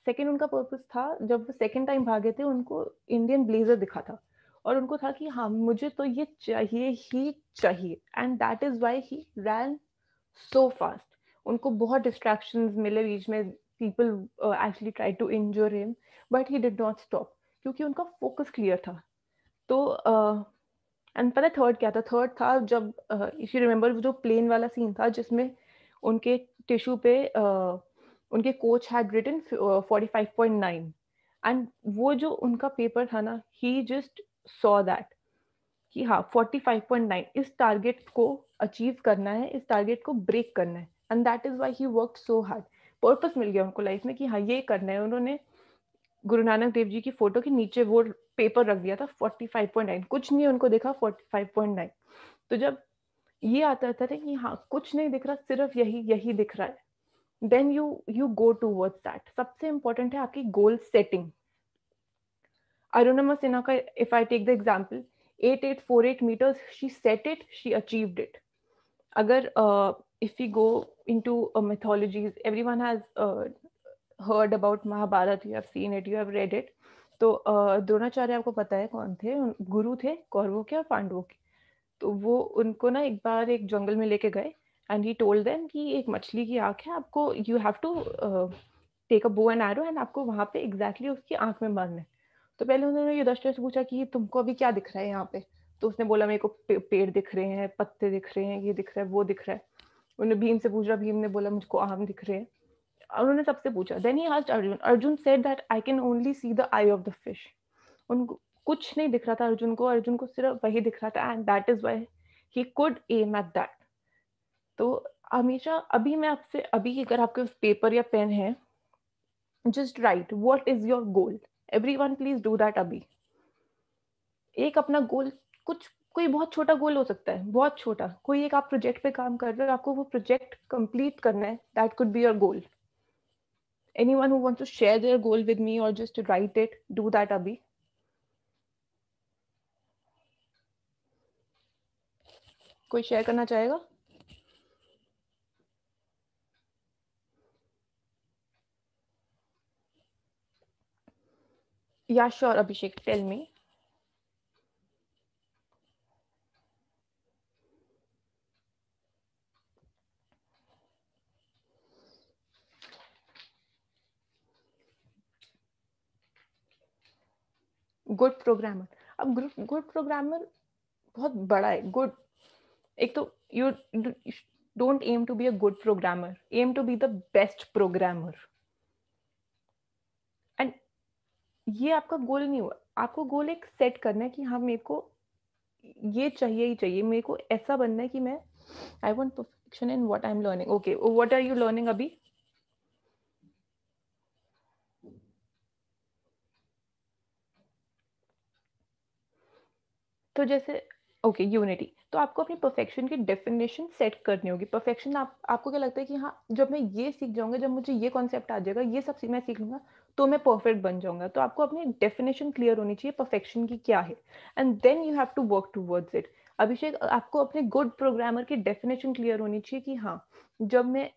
second उनका purpose था, जब वो second time भागे थे उनको Indian blazer दिखा था और उनको था कि हाँ मुझे तो ये चाहिए ही चाहिए, and that is why he ran so fast. उनको बहुत डिस्ट्रैक्शंस मिले बीच में. People actually try to injure him, but he did not stop क्योंकि उनका फोकस क्लियर था. तो एंड पता है थर्ड क्या था? थर्ड था जब इफ यू रिमेम्बर जो प्लेन वाला सीन था जिसमें उनके टिश्यू पे उनके कोच हैड रिटन 45.9, एंड वो जो उनका पेपर था ना, ही जस्ट सॉ दैट कि हाँ 45.9 इस टारगेट को अचीव करना है, इस टारगेट को ब्रेक करना है, and that is why he worked so hard. Purpose मिल गया उनको लाइफ में कि हाँ ये करना है. उन्होंने गुरु नानक देव जी की फोटो के नीचे वो पेपर रख दिया था 45.9. कुछ नहीं उनको देखा 45.9. तो जब ये आता था कि हाँ कुछ नहीं दिख रहा, सिर्फ यही दिख रहा है, then you go towards that. सबसे इंपॉर्टेंट है आपकी गोल सेटिंग. अरुणिमा सिन्हा का if I take the example, 8848 meters, she set it, she achieved it. अगर if we go into mythologies, everyone has heard about Mahabharata, you have seen it, you have read it. तो द्रोणाचार्य आपको पता है कौन थे? गुरु थे कौरवों के और पांडवों के. तो वो उनको ना एक बार एक जंगल में लेके गए, एंड ही टोल्ड देम कि एक मछली की आंख है, आपको you have to take a bow and arrow, and आपको वहां पे एग्जैक्टली उसकी आंख में मारना है. तो पहले उन्होंने युधिष्ठिर से पूछा कि तुमको अभी क्या दिख रहा है यहाँ पे? तो उसने बोला मेरे को पेड़ दिख रहे हैं, पत्ते दिख रहे हैं, ये दिख रहा है, वो दिख रहा है. उन्होंने भीम से पूछा, भीम ने बोला मुझको आम दिख रहे हैं. उन्होंने सबसे पूछा. Then he asked Arjun. Arjun said that I can only see the eye of the fish. उनको कुछ नहीं दिख रहा था अर्जुन को सिर्फ वही दिख रहा था, and that is why he could aim at that. तो हमेशा अभी मैं आपसे, अभी अगर आपके पास पेपर या पेन है, just write what is your goal. Everyone please do that. अभी एक अपना गोल, कुछ कोई बहुत छोटा गोल हो सकता है, बहुत छोटा. कोई एक आप प्रोजेक्ट पे काम कर रहे हो, आपको वो प्रोजेक्ट कंप्लीट करना है, that could be your goal. Anyone who wants to share their goal with me or just to write it, do that abhi. कोई शेयर करना चाहेगा? Yeah, sure, Abhishek, tell me. Good programmer. अब good programmer बहुत बड़ा है. Good, एक तो you don't aim to be a good programmer, aim to be the best programmer. And ये आपका गोल नहीं हुआ. आपको गोल एक सेट करना है कि हाँ मेरे को ये चाहिए ही चाहिए, मेरे को ऐसा बनना है कि मैं I want perfection in what I am learning. Okay, what are you learning अभी? तो जैसे ओके यूनिटी, तो आपको अपनी परफेक्शन की डेफिनेशन सेट करनी होगी. परफेक्शन आपको क्या लगता है कि हाँ जब मैं ये सीख जाऊंगा, जब मुझे ये कॉन्सेप्ट आ जाएगा, ये सब मैं सीख लूंगा तो मैं परफेक्ट बन जाऊंगा. तो आपको अपनी डेफिनेशन क्लियर होनी चाहिए परफेक्शन की क्या है, and then you have to work towards it. Abhishek, आपको अपने गुड प्रोग्रामर की डेफिनेशन क्लियर होनी चाहिए कि हाँ जब मैं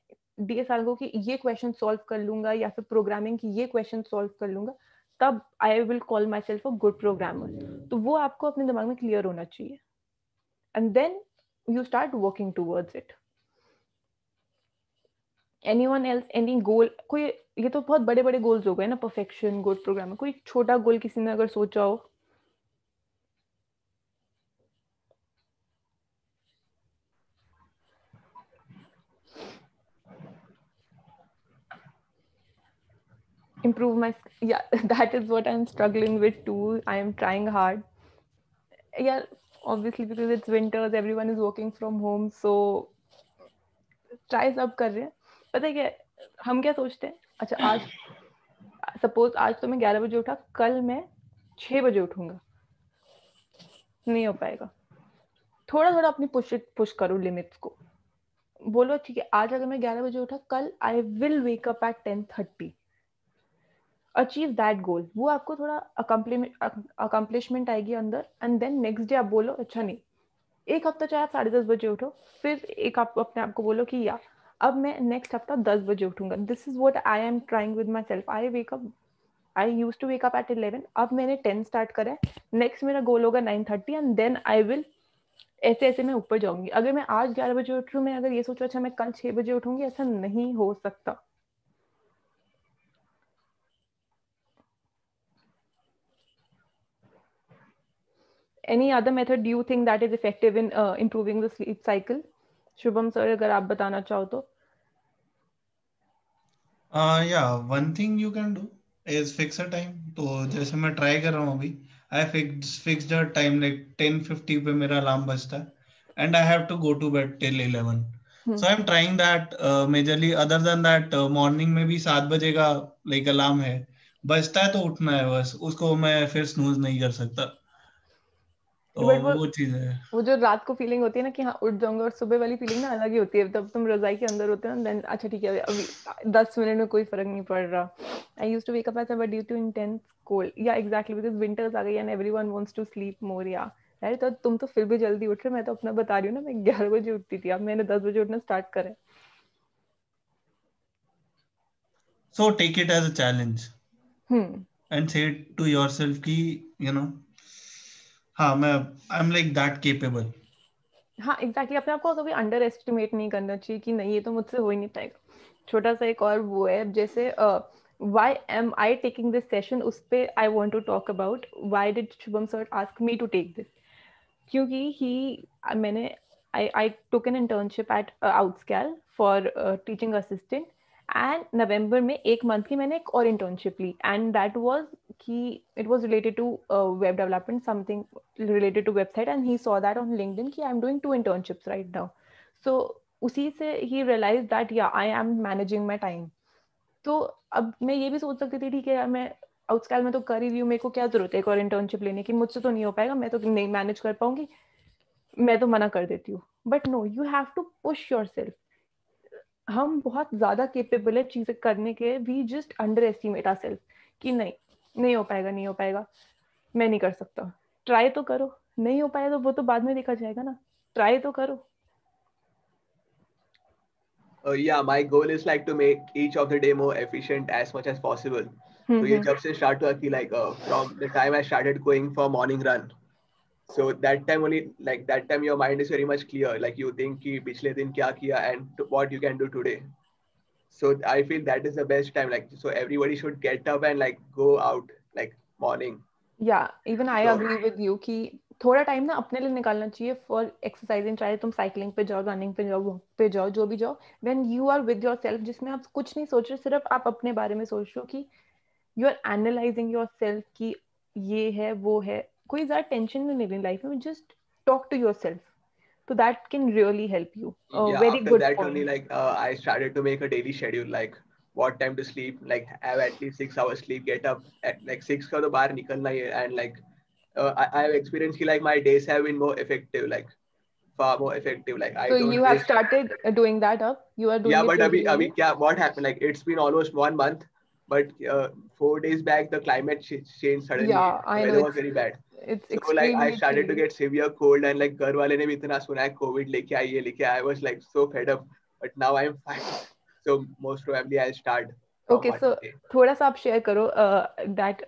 DS Algo की ये क्वेश्चन सॉल्व कर लूंगा या फिर प्रोग्रामिंग की ये क्वेश्चन सॉल्व कर लूंगा, तब I will call my self a good programmer. तो वो आपको अपने दिमाग में क्लियर होना चाहिए, and then you start working towards it. Anyone else, any goal? कोई, ये तो बहुत बड़े बड़े गोल्स हो गए ना, परफेक्शन, गुड प्रोग्रामर. कोई छोटा गोल किसी ने अगर सोचा हो? improve my, yeah, that is what I'm struggling with too. I am trying hard. Yeah, obviously because it's winters, everyone is working from home, so try सब कर रहे हैं. पता है क्या हम क्या सोचते हैं, अच्छा आज सपोज आज तो मैं 11 बजे उठा, कल मैं 6 बजे उठूंगा, नहीं हो पाएगा. थोड़ा थोड़ा अपनी पुश करो लिमिट्स को. बोलो ठीक है, आज अगर मैं 11 बजे उठा, कल I will wake up eight 10:30. Achieve that goal. वो आपको थोड़ा अकम्पलिशमेंट आएगी अंदर, एंड देन नेक्स्ट डे आप बोलो अच्छा नहीं, एक हफ्ता चाहे आप 10:30 बजे उठो, फिर एक आप अपने आप को बोलो कि या अब मैं नेक्स्ट हफ्ता 10 बजे उठूंगा. This is what I am trying with myself. I use to wake up at 11, अब मैंने 10 स्टार्ट करा है. नेक्स्ट मेरा गोल होगा 9:30 एंड देन आई विल ऐसे ऐसे मैं ऊपर जाऊंगी. अगर मैं आज 11 बजे उठ रही हूँ, मैं अगर ये सोचूं अच्छा मैं कल 6 बजे उठूंगी, ऐसा नहीं हो सकता. Any other method do you think that is effective in improving the sleep cycle? Shubham sir अगर आप बताना चाहो तो. Yeah, one thing you can do is fix a time. तो जैसे मैं ट्राई कर रहा हूँ अभी, I fixed a time like 10:50 पे मेरा अलार्म बजता है, and I have to go to bed till 11. So I'm trying that majorly. Other than that, morning में भी 7 बजे का like अलार्म है, बजता है तो उठना है बस, उसको मैं फिर स्नूज नहीं कर सकता. तो बट वो चीज है. वो जो रात को फीलिंग होती है ना कि हाँ उठ जाऊंगा, और सुबह वाली फीलिंग ना अलग ही होती है. तब तुम रजाई के अंदर होते हो, देन अच्छा ठीक है अभी 10 मिनट में कोई फर्क नहीं पड़ रहा. I used to wake up at 7 due to intense cold. Yeah exactly, because winters आ गई and everyone wants to sleep more. Yeah यार तो तुम तो फिर भी जल्दी उठ रहे. मैं तो अपना बता रही हूँ ना, मैं 11 बजे उठती थी, अब मैंने 10 बजे उठना स्टार्ट करा. So take it as a challenge and say to yourself कि you know, हाँ मैं I'm like that capable. हाँ एग्जैक्टली, अपने आप को कभी अंडर एस्टिमेट नहीं करना चाहिए कि नहीं ये तो मुझसे हो ही नहीं पाएगा. छोटा सा एक और वो है, जैसे why am I taking this session, उस पे I want to talk about why did Shubham sir ask me to take this. क्योंकि I took an internship at Outscal for teaching assistant, and नवंबर में एक मंथ की मैंने एक और internship Lee, and that was कि it was related to web development, something related to website, and he saw that on LinkedIn कि I'm doing 2 internships right now. So उसी से he realized that yeah I am managing my time. तो अब मैं ये भी सोच सकती थी ठीक है यार मैं आउटस्कैल में तो कर ही रही हूँ, मेरे को क्या जरूरत है एक और इंटर्नशिप लेने की, मुझसे तो नहीं हो पाएगा, मैं तो नहीं मैनेज कर पाऊंगी, मैं तो मना कर देती हूँ. But no, you have to push yourself. हम बहुत ज्यादा केपेबल है चीजें करने के, we just underestimate ourself कि नहीं हो पाएगा, नहीं हो पाएगा, मैं नहीं कर सकता. ट्राई तो करो. नहीं हो पाया तो वो तो बाद में देखा जाएगा ना, ट्राई तो करो. Yeah, my goal is like to make each of the day more efficient as much as possible. So ये जब से start हुआ कि like from the time I started going for morning run, so that time only, like that time your mind is very much clear, like you think कि पिछले दिन क्या किया and what you can do today. So I feel that is the best time, like so everybody should get up and like go out like morning. Yeah, even I agree with you कि थोड़ा time ना अपने लिए निकालना चाहिए for exercising. चाहे तुम cycling पे जाओ, रनिंग पे जाओ, वॉक पे जाओ, जो भी जाओ, when you are with yourself, जिसमें आप कुछ नहीं सोच रहे, सिर्फ आप अपने बारे में सोच रहे हो कि you are analysing yourself कि ये है वो है. कोई ज्यादा टेंशन नहीं लेनी लाइफ में, just talk to yourself. So that can really help you. Yeah, very after good that point. only like I started to make a daily schedule, like what time to sleep, like have at least 6 hours sleep, get up at like 6 का तो बाहर निकलना ही है, and like I have experienced कि like my days have been more effective, like far more effective, like I So don't you have waste. started doing that up. You are doing Yeah, it but regularly. अभी क्या what happened, like it's been almost 1 month, but 4 days back the climate changed suddenly. Yeah, I The know weather was very bad. it's So like extremely I started to chilly. get severe cold, and like घर वाले ने भी इतना सुना है COVID लेके आई है लेके. I was like so fed up, but now I'm fine. So most probably I'll start from Okay, so Monday. थोड़ा सा आप शेयर करो that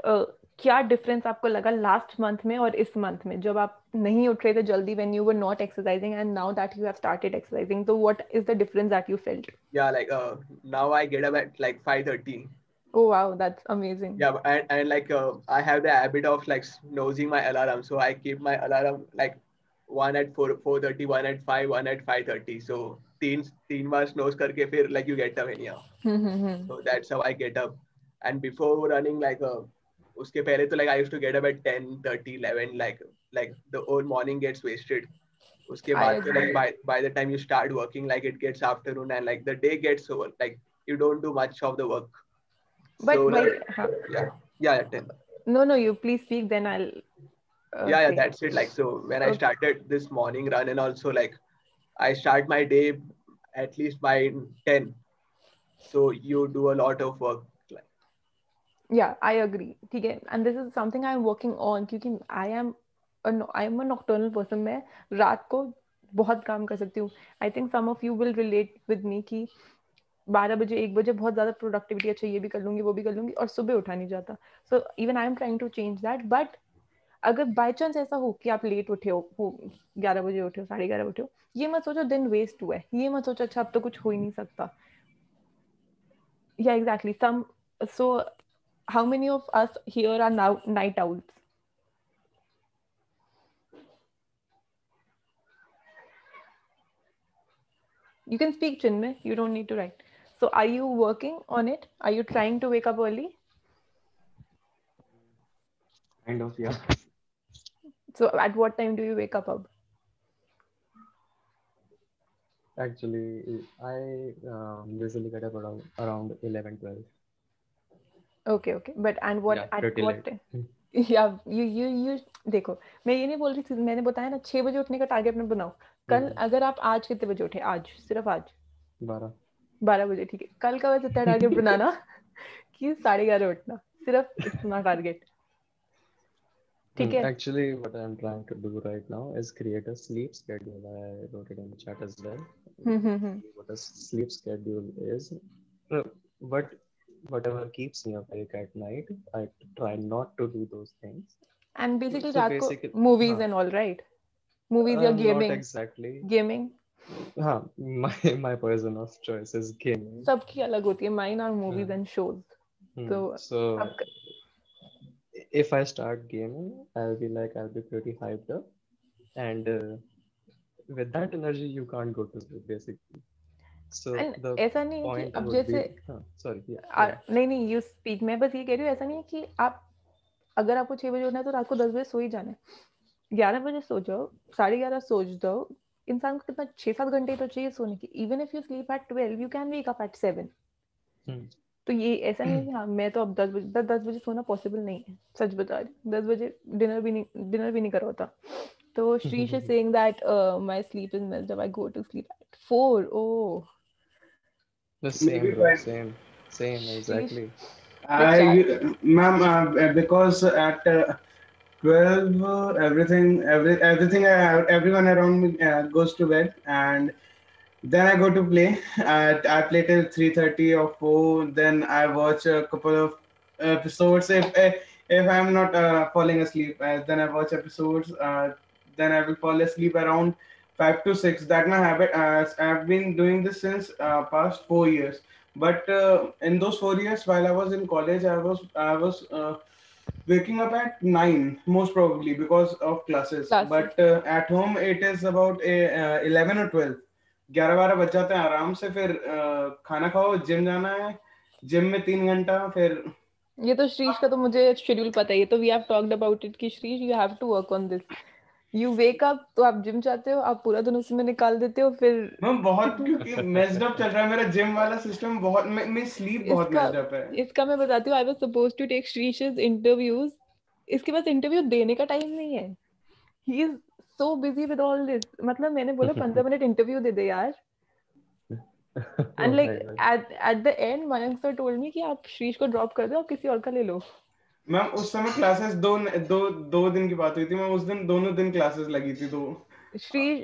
क्या डिफरेंस आपको लगा लास्ट मंथ में और इस मंथ में, जब आप नहीं उठ रहे थे जल्दी, when you were not exercising, and now that you have started exercising, so what is the difference that you felt? Yeah, like now I get up at like 5:30. Oh wow, that's amazing. Yeah, and like I have the habit of like snoozing my alarm, so I keep my alarm like one at 4:30, one at 5, one at 5:30. So तीन बार snooze करके फिर like you get up anyhow. So that's how I get up. and before running like uske pehle to like I used to get up at 10:30, 11, like the whole morning gets wasted. Uske I baad to like agree. by the time you start working, like it gets afternoon and like the day gets over, like you don't do much of the work. So But like huh. yeah, 10. No, you please speak, then I'll Yeah, say. that's it. Like so when I Okay. started this morning run, and also like I start my day at least by 10. So you do a lot of work. Like, Yeah, I agree. ठीक है, and this is something I'm working on क्योंकि I am a nocturnal person. मैं रात को बहुत काम कर सकती हूँ. I think some of you will relate with me कि 12 बजे 1 बजे बहुत ज्यादा प्रोडक्टिविटी, अच्छा ये भी कर लूंगी वो भी कर लूंगी, और सुबह उठा नहीं जाता. So even I am trying to change that. But अगर बाय चांस ऐसा हो कि आप लेट उठे हो 11 बजे उठे हो, 11:30 उठे हो, ये मत सोचो दिन वेस्ट हुआ है, ये मत सोचो अच्छा अब तो कुछ हो ही नहीं सकता. Yeah, exactly. So how many of us here are now night owls? You can speak, Chinmay. You don't need to write. So are you working on it? Are you trying to wake up early? Kind of, yeah. So at what time do you wake up? Actually, I usually get up around 11, 12. Okay. But and what Yeah, at pretty what late. time? Yeah, you देखो, मैं ये नहीं बोल रही थी, मैंने बताया ना 6 बजे उठने का टारगेट मत बनाओ. कल अगर आप आज कितने बजे उठे, आज सिर्फ आज 12 बजे, ठीक है, कल का बस इतना टारगेट बनाना कि 11:30 उठना, सिर्फ इतना टारगेट. ठीक है. Actually, what I'm trying to do right now is create a sleep schedule. I wrote it in the chat as well. What a sleep schedule is. But whatever keeps me awake at night, I try not to do those things. And basically So रात को basically, movies and all, right? Movies या not gaming? exactly. Gaming? My person of choice is gaming. सबकी अलग होती है. Mine are movies and shows. So if I start gaming, I'll be pretty hyped up, and with that energy, you can't go to sleep basically. So And the ऐसा नहीं है कि point अब would be, जैसे sorry, yeah. नहीं, you speak. मैं बस ये कह रही हूँ, ऐसा नहीं है कि आप अगर आपको 6 बजे उठना है तो रात को 10 बजे सो ही जाना है. 11 बजे सो जाओ, 11:30 सो जाओ. इंसान को कितना 6-7 घंटे तो चाहिए सोने की. Even if you sleep at 12, you can wake up at 7. तो ये ऐसा नहीं है कि हाँ मैं तो अब 10 बजे सोना पॉसिबल नहीं है. सच बता रही, 10 बजे डिनर भी नहीं कर होता. तो Shrish is saying that my sleep is messed up. I go to sleep at 4. Oh, The same, bro. Same, exactly. Ma'am, because at 12, everyone around me goes to bed, and then I go to play. I play till 3:30 or 4. Then I watch a couple of episodes. If I'm not falling asleep, then I watch episodes. Then I will fall asleep around 5 to 6. That's my habit. I've been doing this since past 4 years. But in those 4 years, while I was in college, I was waking up at 9 most probably because of classes. But at home it is about 11 or 12. 11-12 बज जाते हैं आराम से. फिर खाना खाओ, gym जाना है, जिम में 3 घंटा. फिर ये तो श्रीश का तो मुझे शेड्यूल पता है. ये तो we have talked about it कि Shrish you have to work on this. You wake up तो आप जिम जाते हो, आप पूरा दिन उसमें निकाल देते हो. फिर मैं बहुत, क्योंकि मेस्ड अप चल रहा है मेरा जिम वाला सिस्टम. बहुत मैं स्लीप बहुत मेस्ड अप है. इसका मैं बताती हूँ. I was supposed to take Shrish's interviews. इसके पास इंटरव्यू देने का टाइम नहीं है. He is so busy with all this. मतलब मैंने बोला 15 मिनट इंटरव्यू दे दे यार. And like at the end, Mayank sir told me कि आप श्रीश को ड्रॉप कर दो, आप किसी और का ले लो. मैम उस समय क्लासेस दो दिन की बात हुई थी. मैं उस दिन दोनों दिन क्लासेस लगी थी. तो श्रीश,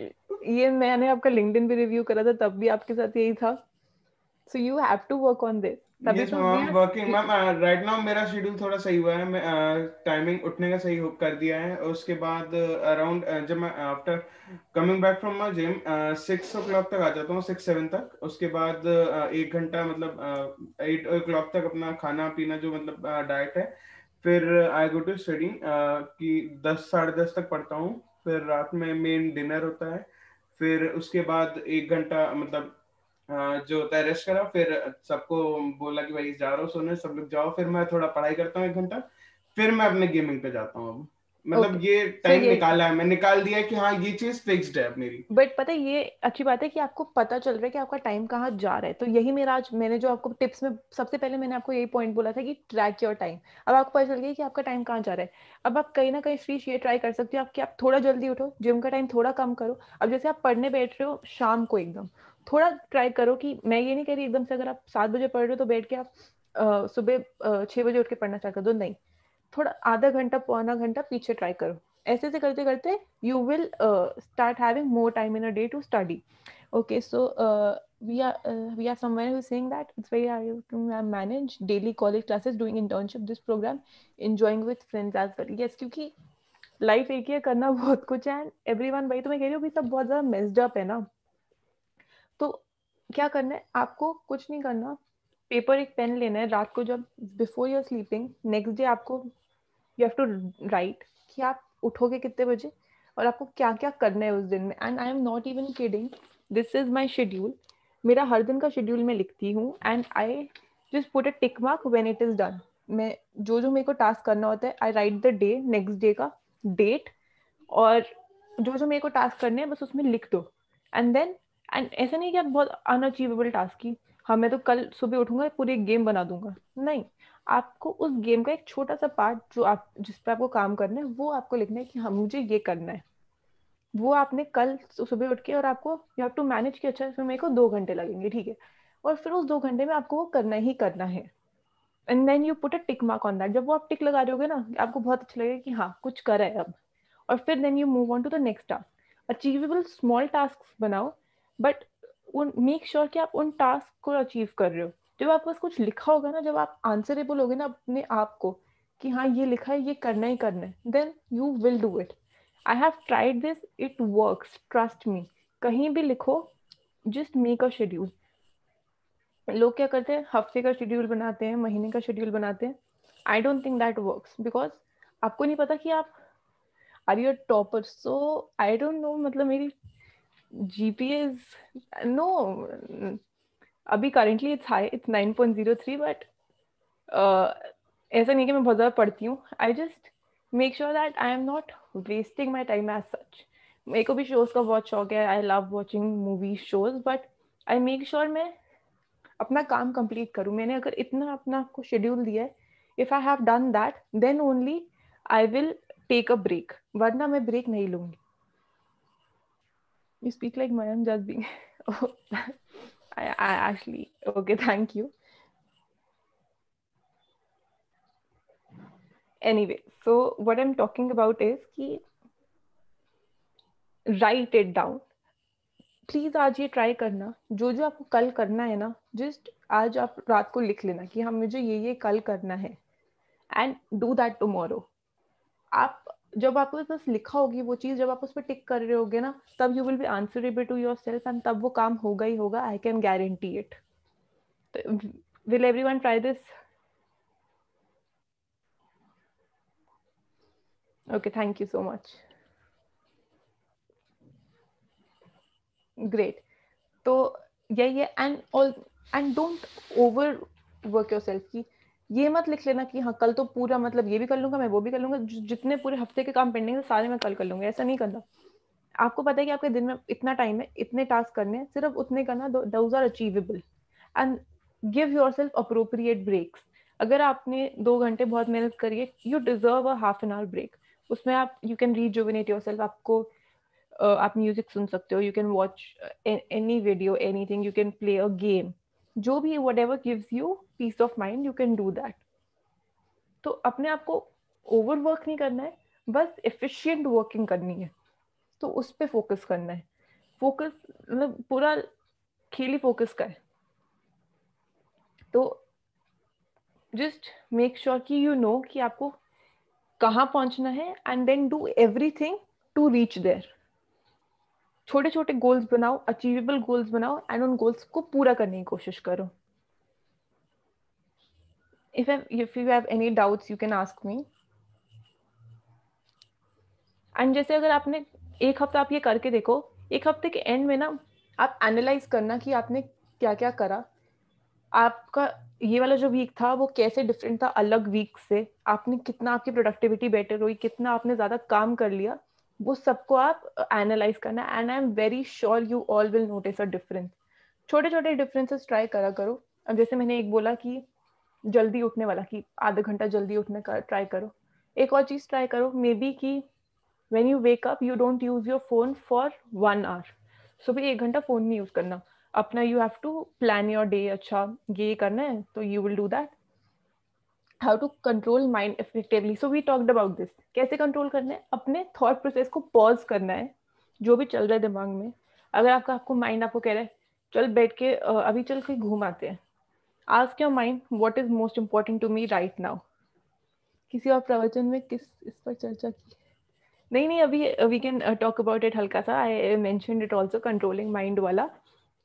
ये मैंने आपका लिंक्डइन भी रिव्यू करा था, तब भी आपके साथ यही था. So you have to work on this. Yes, I'm working. Ma'am right now मेरा शेड्यूल थोड़ा सही हुआ है. मैं टाइमिंग उठने का सही कर दिया है. उसके बाद अराउंड जब मैं after coming back from my gym 6 o'clock तक आ जाता हूँ, 6-7 तक. उसके बाद 1 घंटा मतलब 8 o'clock तक अपना खाना पीना जो मतलब डाइट है. फिर आई गो टू स्टडी कि 10-10:30 तक पढ़ता हूँ. फिर रात में मेन डिनर होता है. फिर उसके बाद 1 घंटा मतलब जो होता है रेस्ट करा, फिर सबको बोला कि भाई जा रहा हूँ सोने, सब लोग जाओ, फिर मैं थोड़ा पढ़ाई करता हूँ 1 घंटा, फिर मैं अपने गेमिंग पे जाता हूँ। अब मतलब Okay. ये So टाइम ये निकाला है, मैं निकाल दिया कि हाँ ये चीज फिक्स्ड है अब मेरी। बट पता है ये अच्छी बात है कि आपको पता चल रहा है कि आपका टाइम कहाँ जा रहा है। तो यही मेरा आज मैंने जो आपको टिप्स में सबसे पहले मैंने आपको यही पॉइंट बोला था कि ट्रैक योर टाइम। अब आपको पता चल गया कि आपका टाइम कहाँ जा रहा है। अब आप कहीं ना कहीं फ्री ये ट्राई कर सकते हो आप कि आप थोड़ा जल्दी उठो, जिम का टाइम थोड़ा कम करो। अब जैसे आप पढ़ने बैठ रहे हो शाम को, एकदम थोड़ा ट्राई करो कि मैं ये नहीं कह रही एकदम से अगर आप 7 बजे पढ़ रहे हो तो बैठ के आप सुबह 6 बजे उठ के पढ़ना स्टार्ट कर दो, नहीं। थोड़ा आधा घंटा पौना घंटा पीछे ट्राई करो। ऐसे ऐसे करते करते you will start having more time in a day to study. Okay, so we are somewhere who's saying that it's very hard to manage daily college classes, doing internship, this program, enjoying with friends as well. Yes, क्योंकि life एक ही है, करना बहुत कुछ है and everyone, भाई तो मैं कह रही हूँ भी सब बहुत ज्यादा मेस्ड अप है ना। तो क्या करना है आपको, कुछ नहीं करना, पेपर एक पेन लेना है, रात को जब before your sleeping next day आपको यू हैव टू राइट कि आप उठोगे कितने बजे और आपको क्या क्या करना है उस दिन में। And I am not even kidding, this is my schedule. मेरा हर दिन का शेड्यूल मैं लिखती हूँ and I just put a tick mark when it is done. मैं जो जो मेरे को टास्क करना होता है I write the day, next day का डेट, और जो जो मेरे को टास्क करने हैं बस उसमें लिख दो। एंड देन एंड ऐसा नहीं कि आप बहुत अनअचीवेबल टास्क की, हाँ मैं तो कल सुबह उठूंगा पूरी एक गेम बना दूंगा, नहीं। आपको उस गेम का एक छोटा सा पार्ट जो आप जिस पे आपको काम करना है वो आपको लिखना है कि हाँ मुझे ये करना है। वो आपने कल सुबह उठ के, और आपको यू हैव टू मैनेज कि अच्छा इसमें मेरे को 2 घंटे लगेंगे, ठीक है, और फिर उस 2 घंटे में आपको वो करना ही करना है। And then you put a tick mark on that. जब वो आप टिक लगा रहे होगे ना आपको बहुत अच्छा लगेगा कि हाँ कुछ करा है अब। और फिर then you move on to the next task. Achievable small task बनाओ, बट उन मेक श्योर कि आप उन टास्क को अचीव कर रहे हो। जब आपके पास कुछ लिखा होगा ना, जब आप आंसरेबल होगे ना अपने आप को कि हाँ ये लिखा है ये करना ही करना है, then you will do it. I have tried this, it works, trust me. कहीं भी लिखो, जस्ट मेक अ शेड्यूल। लोग क्या करते हैं, हफ्ते का शेड्यूल बनाते हैं, महीने का शेड्यूल बनाते हैं। I don't think that works, because आपको नहीं पता कि आप are you topper. So I don't know, मतलब मेरी जीपीए इज नो, अभी currently it's high, it's 9.03, but ऐसा नहीं कि मैं बहुत ज़्यादा पढ़ती हूँ। I just make sure that I am not wasting my time as such. मेरे को भी शोज़ का बहुत शौक है, I love watching movie shows, but I make sure मैं अपना काम कंप्लीट करूँ। मैंने अगर इतना अपना आपको शेड्यूल दिया है, if I have done that then only I will take a break, वरना मैं ब्रेक नहीं लूंगी। You speak like Mayank just being. Oh, I actually okay. Thank you. Anyway, so what I'm talking about is कि write it down. Please आज ये try करना, जो जो आपको कल करना है ना, जस्ट आज आप रात को लिख लेना कि हाँ मुझे ये कल करना है, एंड डू दैट टुमारो। आप जब आपको बस लिखा होगी वो चीज, जब आप उस पर टिक कर रहे होगे ना, तब you will be answerable to yourself, and तब वो काम होगा ही होगा। I can guarantee it. Will everyone try this? Okay, thank you so much. Great. तो यही है, and don't overwork yourself की ये मत लिख लेना कि हाँ कल तो पूरा मतलब ये भी कर लूंगा, मैं वो भी कर लूंगा, जितने पूरे हफ्ते के काम पेंडिंग है सारे मैं कल कर लूंगा, ऐसा नहीं करना। आपको पता है कि आपके दिन में इतना टाइम है, इतने टास्क करने हैं, सिर्फ उतने करना, those are achievable, and give yourself appropriate breaks. अगर आपने 2 घंटे बहुत मेहनत करी है, you deserve a half an hour break. उसमें आप you can rejuvenate yourself. आपको आप म्यूजिक सुन सकते हो, you can watch any video, anything, you can play a game, जो भी whatever gives you peace of mind, you can do that. तो अपने आप को ओवर वर्क नहीं करना है, बस एफिशिएंट वर्किंग करनी है, तो उस पर फोकस करना है। फोकस मतलब पूरा खेल ही फोकस का है। तो जस्ट मेक श्योर कि यू नो कि आपको कहाँ पहुंचना है, and then do everything to reach there. छोटे छोटे गोल्स बनाओ, अचीवेबल गोल्स बनाओ, एंड उन गोल्स को पूरा करने की कोशिश करो। if you have any doubts you can ask me. And जैसे अगर आपने एक हफ्ता आप ये करके देखो, एक हफ्ते के एंड में ना आप एनालाइज करना कि आपने क्या क्या करा, आपका ये वाला जो वीक था वो कैसे डिफरेंट था अलग वीक से, आपने कितना, आपकी प्रोडक्टिविटी बेटर हुई, कितना आपने ज्यादा काम कर लिया, वो सबको आप एनालाइज करना. And I am very sure you all will notice a difference. छोटे छोटे डिफरेंसेस ट्राई करा करो. अब जैसे मैंने एक बोला कि जल्दी उठने वाला, कि आधा घंटा जल्दी उठने का ट्राई करो. एक और चीज ट्राई करो, मे बी कि when you wake up you don't use your phone for 1 hour. सुबह 1 घंटा फोन नहीं यूज करना अपना. you have to plan your day. अच्छा ये करना है तो you will do that. how to control mind effectively, so we talked about this. कैसे कंट्रोल करना है, अपने थॉट प्रोसेस को पॉज करना है, जो भी चल रहा है दिमाग में. अगर आपको माइंड आपको कह रहा है चल बैठ के अभी चल के घूम आते हैं, ask your mind what is most important to me right now. किसी और प्रवचन में इस पर चर्चा की नहीं अभी we can talk about it हल्का सा. I mentioned it also, controlling mind वाला,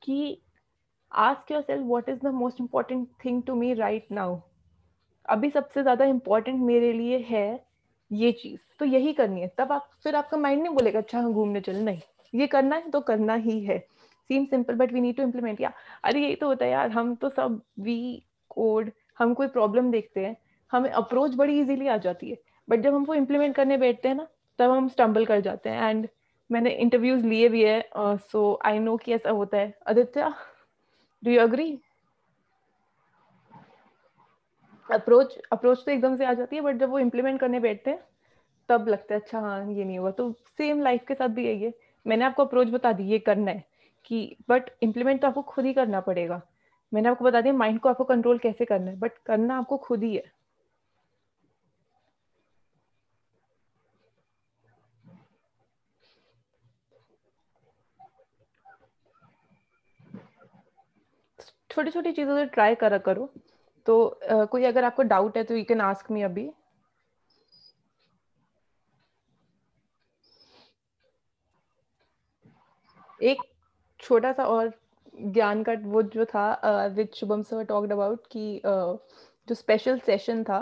कि ask yourself what is the most important thing to me right now. अभी सबसे ज्यादा इम्पोर्टेंट मेरे लिए है ये चीज, तो यही करनी है. तब आप फिर आपका माइंड नहीं बोलेगा अच्छा हम घूमने चल, नहीं, ये करना है तो करना ही है. Seem simple but we need to implement. या अरे यही तो होता है यार, हम तो सब वी कोड, हम कोई प्रॉब्लम देखते हैं, हमें अप्रोच बड़ी इजीली आ जाती है, बट जब हम वो इम्प्लीमेंट करने बैठते हैं ना तब हम स्टम्बल कर जाते हैं. एंड मैंने इंटरव्यूज लिए भी है, सो आई नो कि ऐसा होता है. Aditya, do you agree? Approach तो एकदम से आ जाती है, बट जब वो इम्प्लीमेंट करने बैठते हैं तब लगता है अच्छा हाँ ये नहीं हुआ. तो सेम लाइफ के साथ भी यही है. मैंने आपको अप्रोच बता दी ये करना है कि, बट इम्प्लीमेंट तो आपको खुद ही करना पड़ेगा. मैंने आपको बता दिया माइंड को आपको कंट्रोल कैसे करना है, बट करना आपको खुद ही है. छोटी छोटी चीजों से ट्राई करा करो. तो कोई अगर आपको डाउट है तो यू कैन आस्क मी अभी. एक छोटा सा और ज्ञान का वो जो था which Shubham sir talked about कि जो स्पेशल सेशन था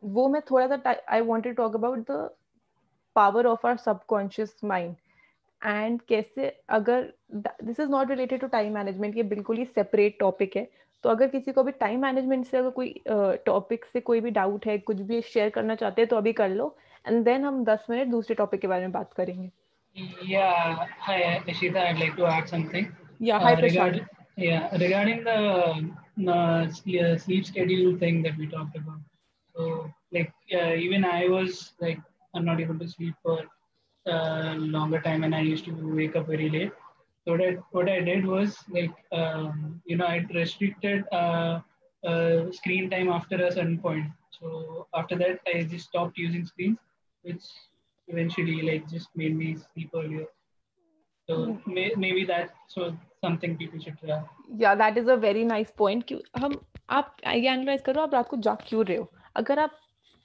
वो मैं थोड़ा सा I wanted to talk about the power of our subconscious mind. And कैसे, अगर this is not related to time management, ये बिल्कुल ही सेपरेट टॉपिक है. तो अगर किसी को भी टाइम मैनेजमेंट से अगर कोई टॉपिक से कोई भी डाउट है, कुछ भी शेयर करना चाहते हैं तो अभी कर लो, एंड देन हम 10 मिनट दूसरे टॉपिक के बारे में बात करेंगे. Yeah, hi Ishita, I'd like to add something. Yeah, hi Prashant. Regarding the sleep schedule thing that we talked about. So like even I was like I'm not able to sleep for a longer time, and I used to wake up very late. So what I did was like I restricted screen time after a certain point. So after that, I just stopped using screens, which eventually like just made me sleep earlier. So maybe that's something people should try. Yeah, that is a very nice point. कि हम आप ये analyse करो, आप रात को जाग क्यों रहे हो. अगर आप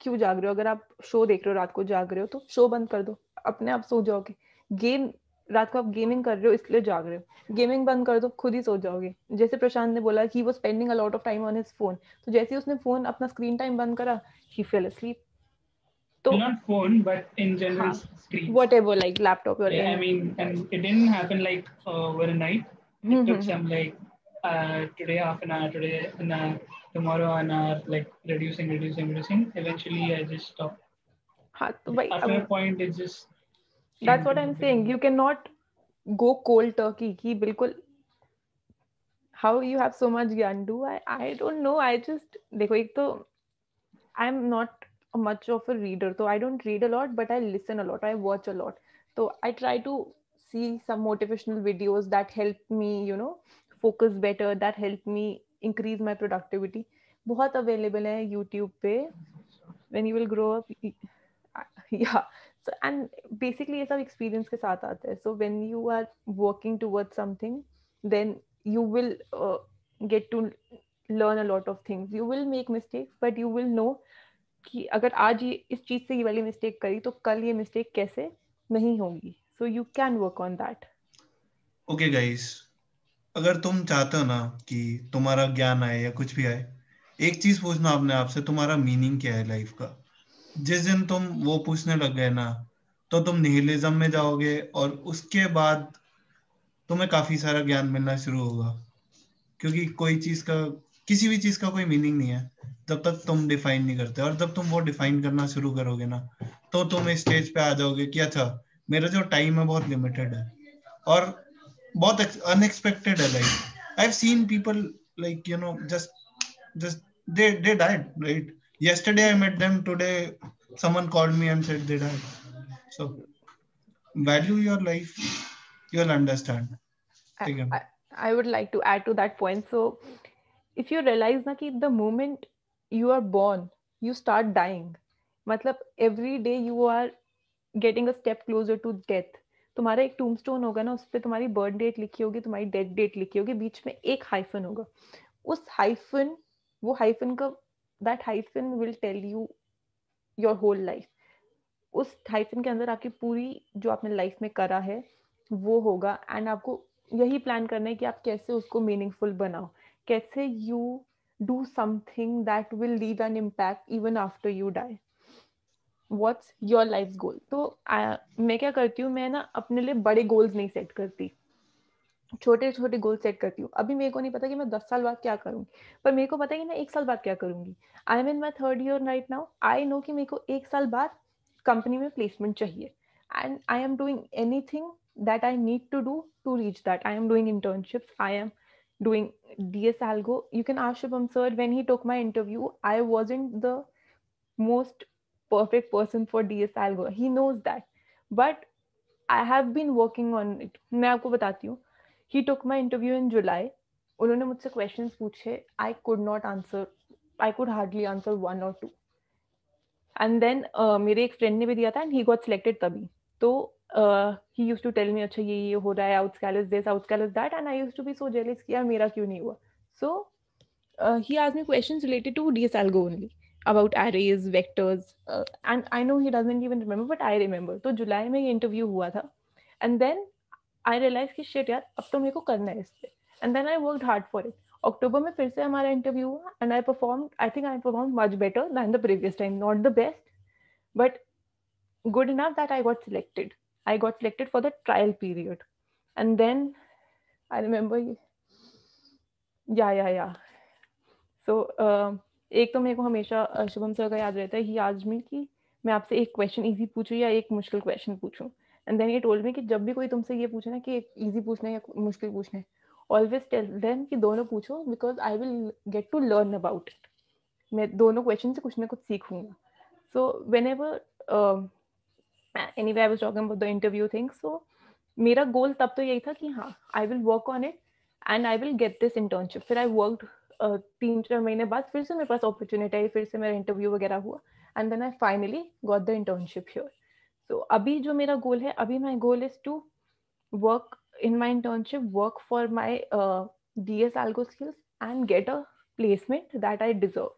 क्यों जाग रहे हो, अगर आप शो देख रहे हो रात को जाग रहे हो तो शो बंद कर दो, अपने आप सो जाओगे. गेम रात को आप गेमिंग कर रहे हो इसलिए जाग रहे हो, गेमिंग बंद कर दो खुद ही सो जाओगे. जैसे प्रशांत ने बोला कि वो spending a lot of time on his phone, तो जैसे ही उसने फोन अपना स्क्रीन टाइम बंद करा ही fail asleep. So not phone, but in general screen. Whatever, like laptop or I mean, and it didn't happen like overnight. It took some like today half an hour, today an hour, tomorrow an hour, like reducing. Eventually, I just stopped. After a point, it just. That's what I'm saying. You cannot go cold turkey. कि बिल्कुल. How you have so much ज्ञान? I don't know. I just देखो, एक तो I'm not much of a reader, so I don't read a lot, but I listen a lot, I watch a lot. So I try to see some motivational videos that help me focus better, that help me increase my productivity. बहुत available है YouTube पे. When you will grow up, yeah. So and basically ये सब experience के साथ आता है. So when you are working towards something, then you will get to learn a lot of things. You will make mistakes, but you will know कि अगर आज ये इस चीज से ये वाली मिस्टेक करी तो कल ये मिस्टेक कैसे नहीं होगी. So you can work on that. Okay guys, अगर तुम चाहते हो ना कि तुम्हारा ज्ञान आए या कुछ भी आए, एक चीज पूछना अपने आप से, तुम्हारा मीनिंग क्या है लाइफ का. जिस दिन तुम वो पूछने लग गए ना तो तुम निहिलिज्म में जाओगे और उसके बाद तुम्हें काफी सारा ज्ञान मिलना शुरू होगा. क्योंकि किसी भी चीज का कोई मीनिंग नहीं है जब तक तुम डिफाइन नहीं करते, और जब तुम वो डिफाइन करना शुरू करोगे ना तो तुम इस स्टेज पे आ जाओगे कि अच्छा मेरा जो टाइम है बहुत लिमिटेड है और बहुत अनएक्सपेक्टेड है. Like I have seen people like just they died, right? Yesterday I met them, today someone called me and said they died. So value your life, you'll understand. I would like to add to that point. So if you realize na ki the moment you are born you start dying, मतलब every day you are getting a step closer to death. तुम्हारा एक tombstone होगा ना, उस पर तुम्हारी birth date लिखी होगी, तुम्हारी डेथ डेट लिखी होगी, बीच में एक हाइफन होगा. उस हाइफन, वो हाइफन का, that hyphen will tell you your whole life. उस हाइफन के अंदर आपकी पूरी जो आपने लाइफ में करा है वो होगा. एंड आपको यही प्लान करना है कि आप कैसे उसको मीनिंगफुल बनाओ, कैसे you do something that will leave an impact even after you die. What's your life goal? तो मैं क्या करती हूँ, मैं ना अपने लिए बड़े गोल्स नहीं सेट करती, छोटे छोटे गोल सेट करती हूँ. अभी मेरे को नहीं पता कि मैं 10 साल बाद क्या करूंगी, पर मेरे को पता है कि मैं 1 साल बाद क्या करूंगी. I am in my 3rd year right now. I know कि मेरे को 1 साल बाद कंपनी में प्लेसमेंट चाहिए, and I am doing anything that I need to do to reach that. I am doing internships, I am doing DS Algo. You can ask Shubham sir, when he took my interview, I wasn't the most perfect person for DS Algo. He knows that. But I have been working on it. मैं आपको बताती हूँ. He took my interview in July. उन्होंने मुझसे questions पूछे. I could not answer. I could hardly answer 1 or 2. And then मेरे एक friend ने भी दिया था and he got selected तभी. तो he used to tell me अच्छा ये हो रहा है, outscal is this, outscal is that, and I used to be so jealous कि यार मेरा क्यों नहीं हुआ. So he asked me questions related to DS Algo only, about arrays, vectors, and I know he doesn't even remember, but I remember. तो जुलाई में ये interview हुआ था, and then I realized कि shit यार अब तो मेरे को करना है इस पे, and then I worked hard for it. अक्टूबर में फिर से हमारा इंटरव्यू हुआ and I performed much better than the previous time. Not the best, but good enough that I got selected. I got selected for the trial period, and then I remember, yeah. So एक तो मेरे को हमेशा Shubham sir का याद रहता है. He asked me कि मैं आपसे एक क्वेश्चन इजी पूछूं या एक मुश्किल क्वेश्चन पूछूं, and then he told me कि जब भी कोई तुमसे ये पूछे ना कि एक इजी पूछना है या मुश्किल पूछना है, ऑलवेज टेल देम कि दोनों पूछो, because I will get to learn about it. मैं दोनों क्वेश्चन से कुछ ना कुछ सीखूंगा. So whenever anyway I was talking about the interview thing. So मेरा गोल तब तो यही था कि हाँ I will work on it and I will get this internship. फिर आई वर्कड 3-4 महीने बाद फिर से मेरे पास अपॉर्चुनिटी आई, फिर से मेरा इंटरव्यू वगैरह हुआ, and then I finally got the internship here. So अभी जो मेरा गोल है, अभी my goal is to work in my internship, work for my DS Algo skills and get a placement that I deserve.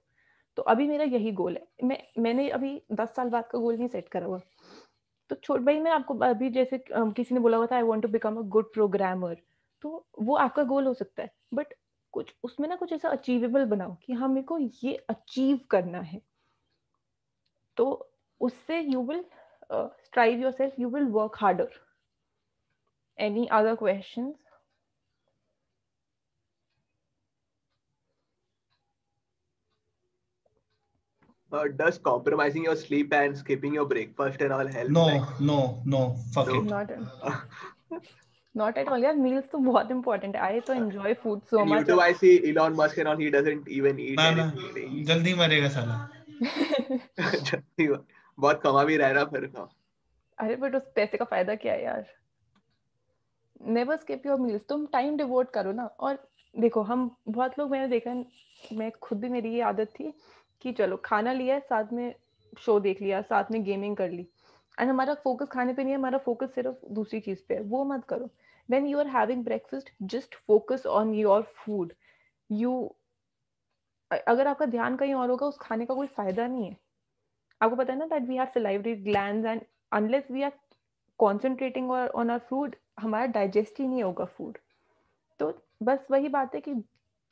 तो अभी मेरा यही गोल है. मैंने अभी 10 साल बाद का गोल नहीं सेट करा हुआ. तो छोट भाई मैं आपको अभी जैसे किसी ने बोला हुआ था I want to become a good programmer, तो वो आपका गोल हो सकता है, बट कुछ उसमें ना कुछ ऐसा अचीवेबल बनाओ कि हाँ मेरे को ये अचीव करना है. तो उससे you will strive yourself, you will work harder. Any other questions? Does compromising your sleep and skipping your breakfast and all help? No, fuck it. Not at all. यार meals तो बहुत important है. I तो enjoy food so much. YouTube I see Elon Musk and all, he doesn't even eat anything. जल्दी मरेगा साला. जल्दी बहुत कमा भी रहा है ना फिर का. अरे बट उस पैसे का फायदा क्या है यार? Never skip your meals. तुम टाइम डिवोट करो ना. और देखो हम बहुत लोग, मैंने देखा, मैं खुद भी, मेरी ये आदत थी कि चलो खाना लिया, साथ में शो देख लिया, साथ में गेमिंग कर ली, एंड हमारा फोकस खाने पे नहीं है, हमारा फोकस सिर्फ दूसरी चीज पे है. वो मत करो. When you are having breakfast, just focus on your food. अगर आपका ध्यान कहीं और होगा, उस खाने का कोई फायदा नहीं है. आपको पता है ना that we have salivary glands, and unless we are concentrating on our food, हमारा डाइजेस्ट ही नहीं होगा फूड. तो बस वही बात है कि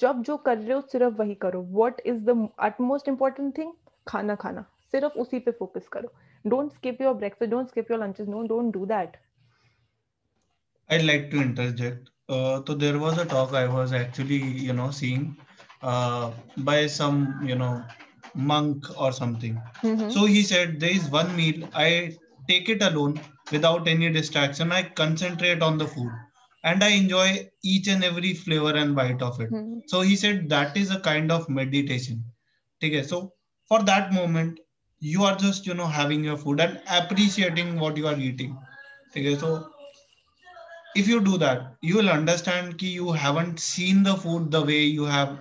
जब जो कर रहे हो सिर्फ वही करो. What is the utmost important thing? खाना, सिर्फ उसी पे फोकस करो. Don't skip your breakfast, don't skip your lunches. No, don't do that. I'd like to interject. So there was a talk I was actually, seeing by some, monk or something. So he said there is one meal I take it alone without any distraction. I concentrate on the food and I enjoy each and every flavor and bite of it. So he said that is a kind of meditation. Okay, so for that moment, you are just, having your food and appreciating what you are eating. Okay, so if you do that, you will understand कि you haven't seen the food the way you have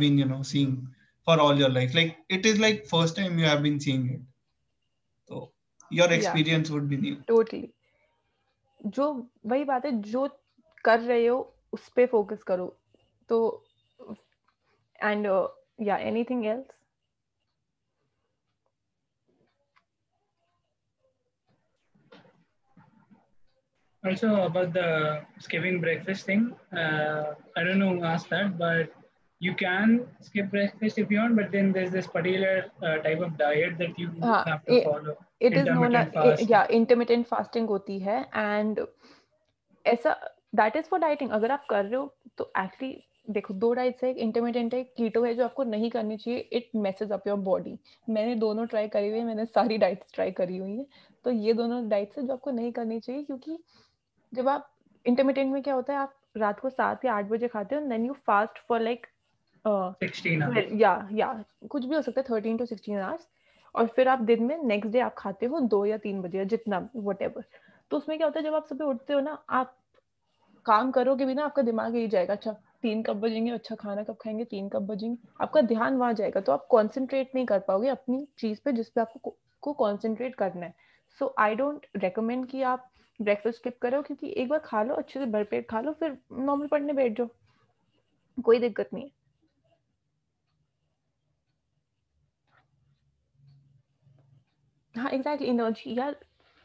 been, seeing for all your life. Like it is like first time you have been seeing it. So your Yeah, experience would be new. totally. जो वही बात है, जो कर रहे हो उस पे फोकस करो. तो and yeah, anything else? Also about the skipping breakfast thing, I don't know who asked that, but you can skip breakfast if you want, but then there's this particular type of diet that you have to follow. It is known as intermittent fasting होती है, and ऐसा that is for dieting. अगर आप कर रहे हो तो actually देखो, दो डाइट्स है, एक इंटरमिटेंट है, कीटो है, जो आपको नहीं करनी चाहिए. It messes up your body. मैंने दोनों ट्राई करी हुई है, मैंने सारी डाइट्स ट्राई करी हुई है. तो ये दोनों डाइट्स है जो आपको नहीं करनी चाहिए, क्योंकि जब आप इंटरमिटेंट में क्या होता है, आप रात को 7 या 8 बजे खाते हो, then you fast for like 16 या कुछ भी हो सकता है, 13 to 16 आवर्स, और फिर आप दिन में नेक्स्ट डे आप खाते हो 2 या 3 बजे, जितना व्हाटएवर. तो उसमें क्या होता है, जब आप सुबह उठते हो ना, आप काम करोगे भी ना, आपका दिमाग यही जाएगा, अच्छा 3 कब बजेंगे, अच्छा खाना कब खाएंगे, 3 कब बजेंगे, आपका ध्यान वहां जाएगा. तो आप कॉन्सेंट्रेट नहीं कर पाओगे अपनी चीज पे जिस पे आपको कॉन्सेंट्रेट करना है. सो आई डोंट रेकमेंड कि आप ब्रेकफास्ट स्किप करो, क्योंकि एक बार खा लो, अच्छे से भरपेट खा लो, फिर नॉर्मल पढ़ने बैठ जाओ, कोई दिक्कत नहीं है. हाँ एग्जैक्टली, एनर्जी यार,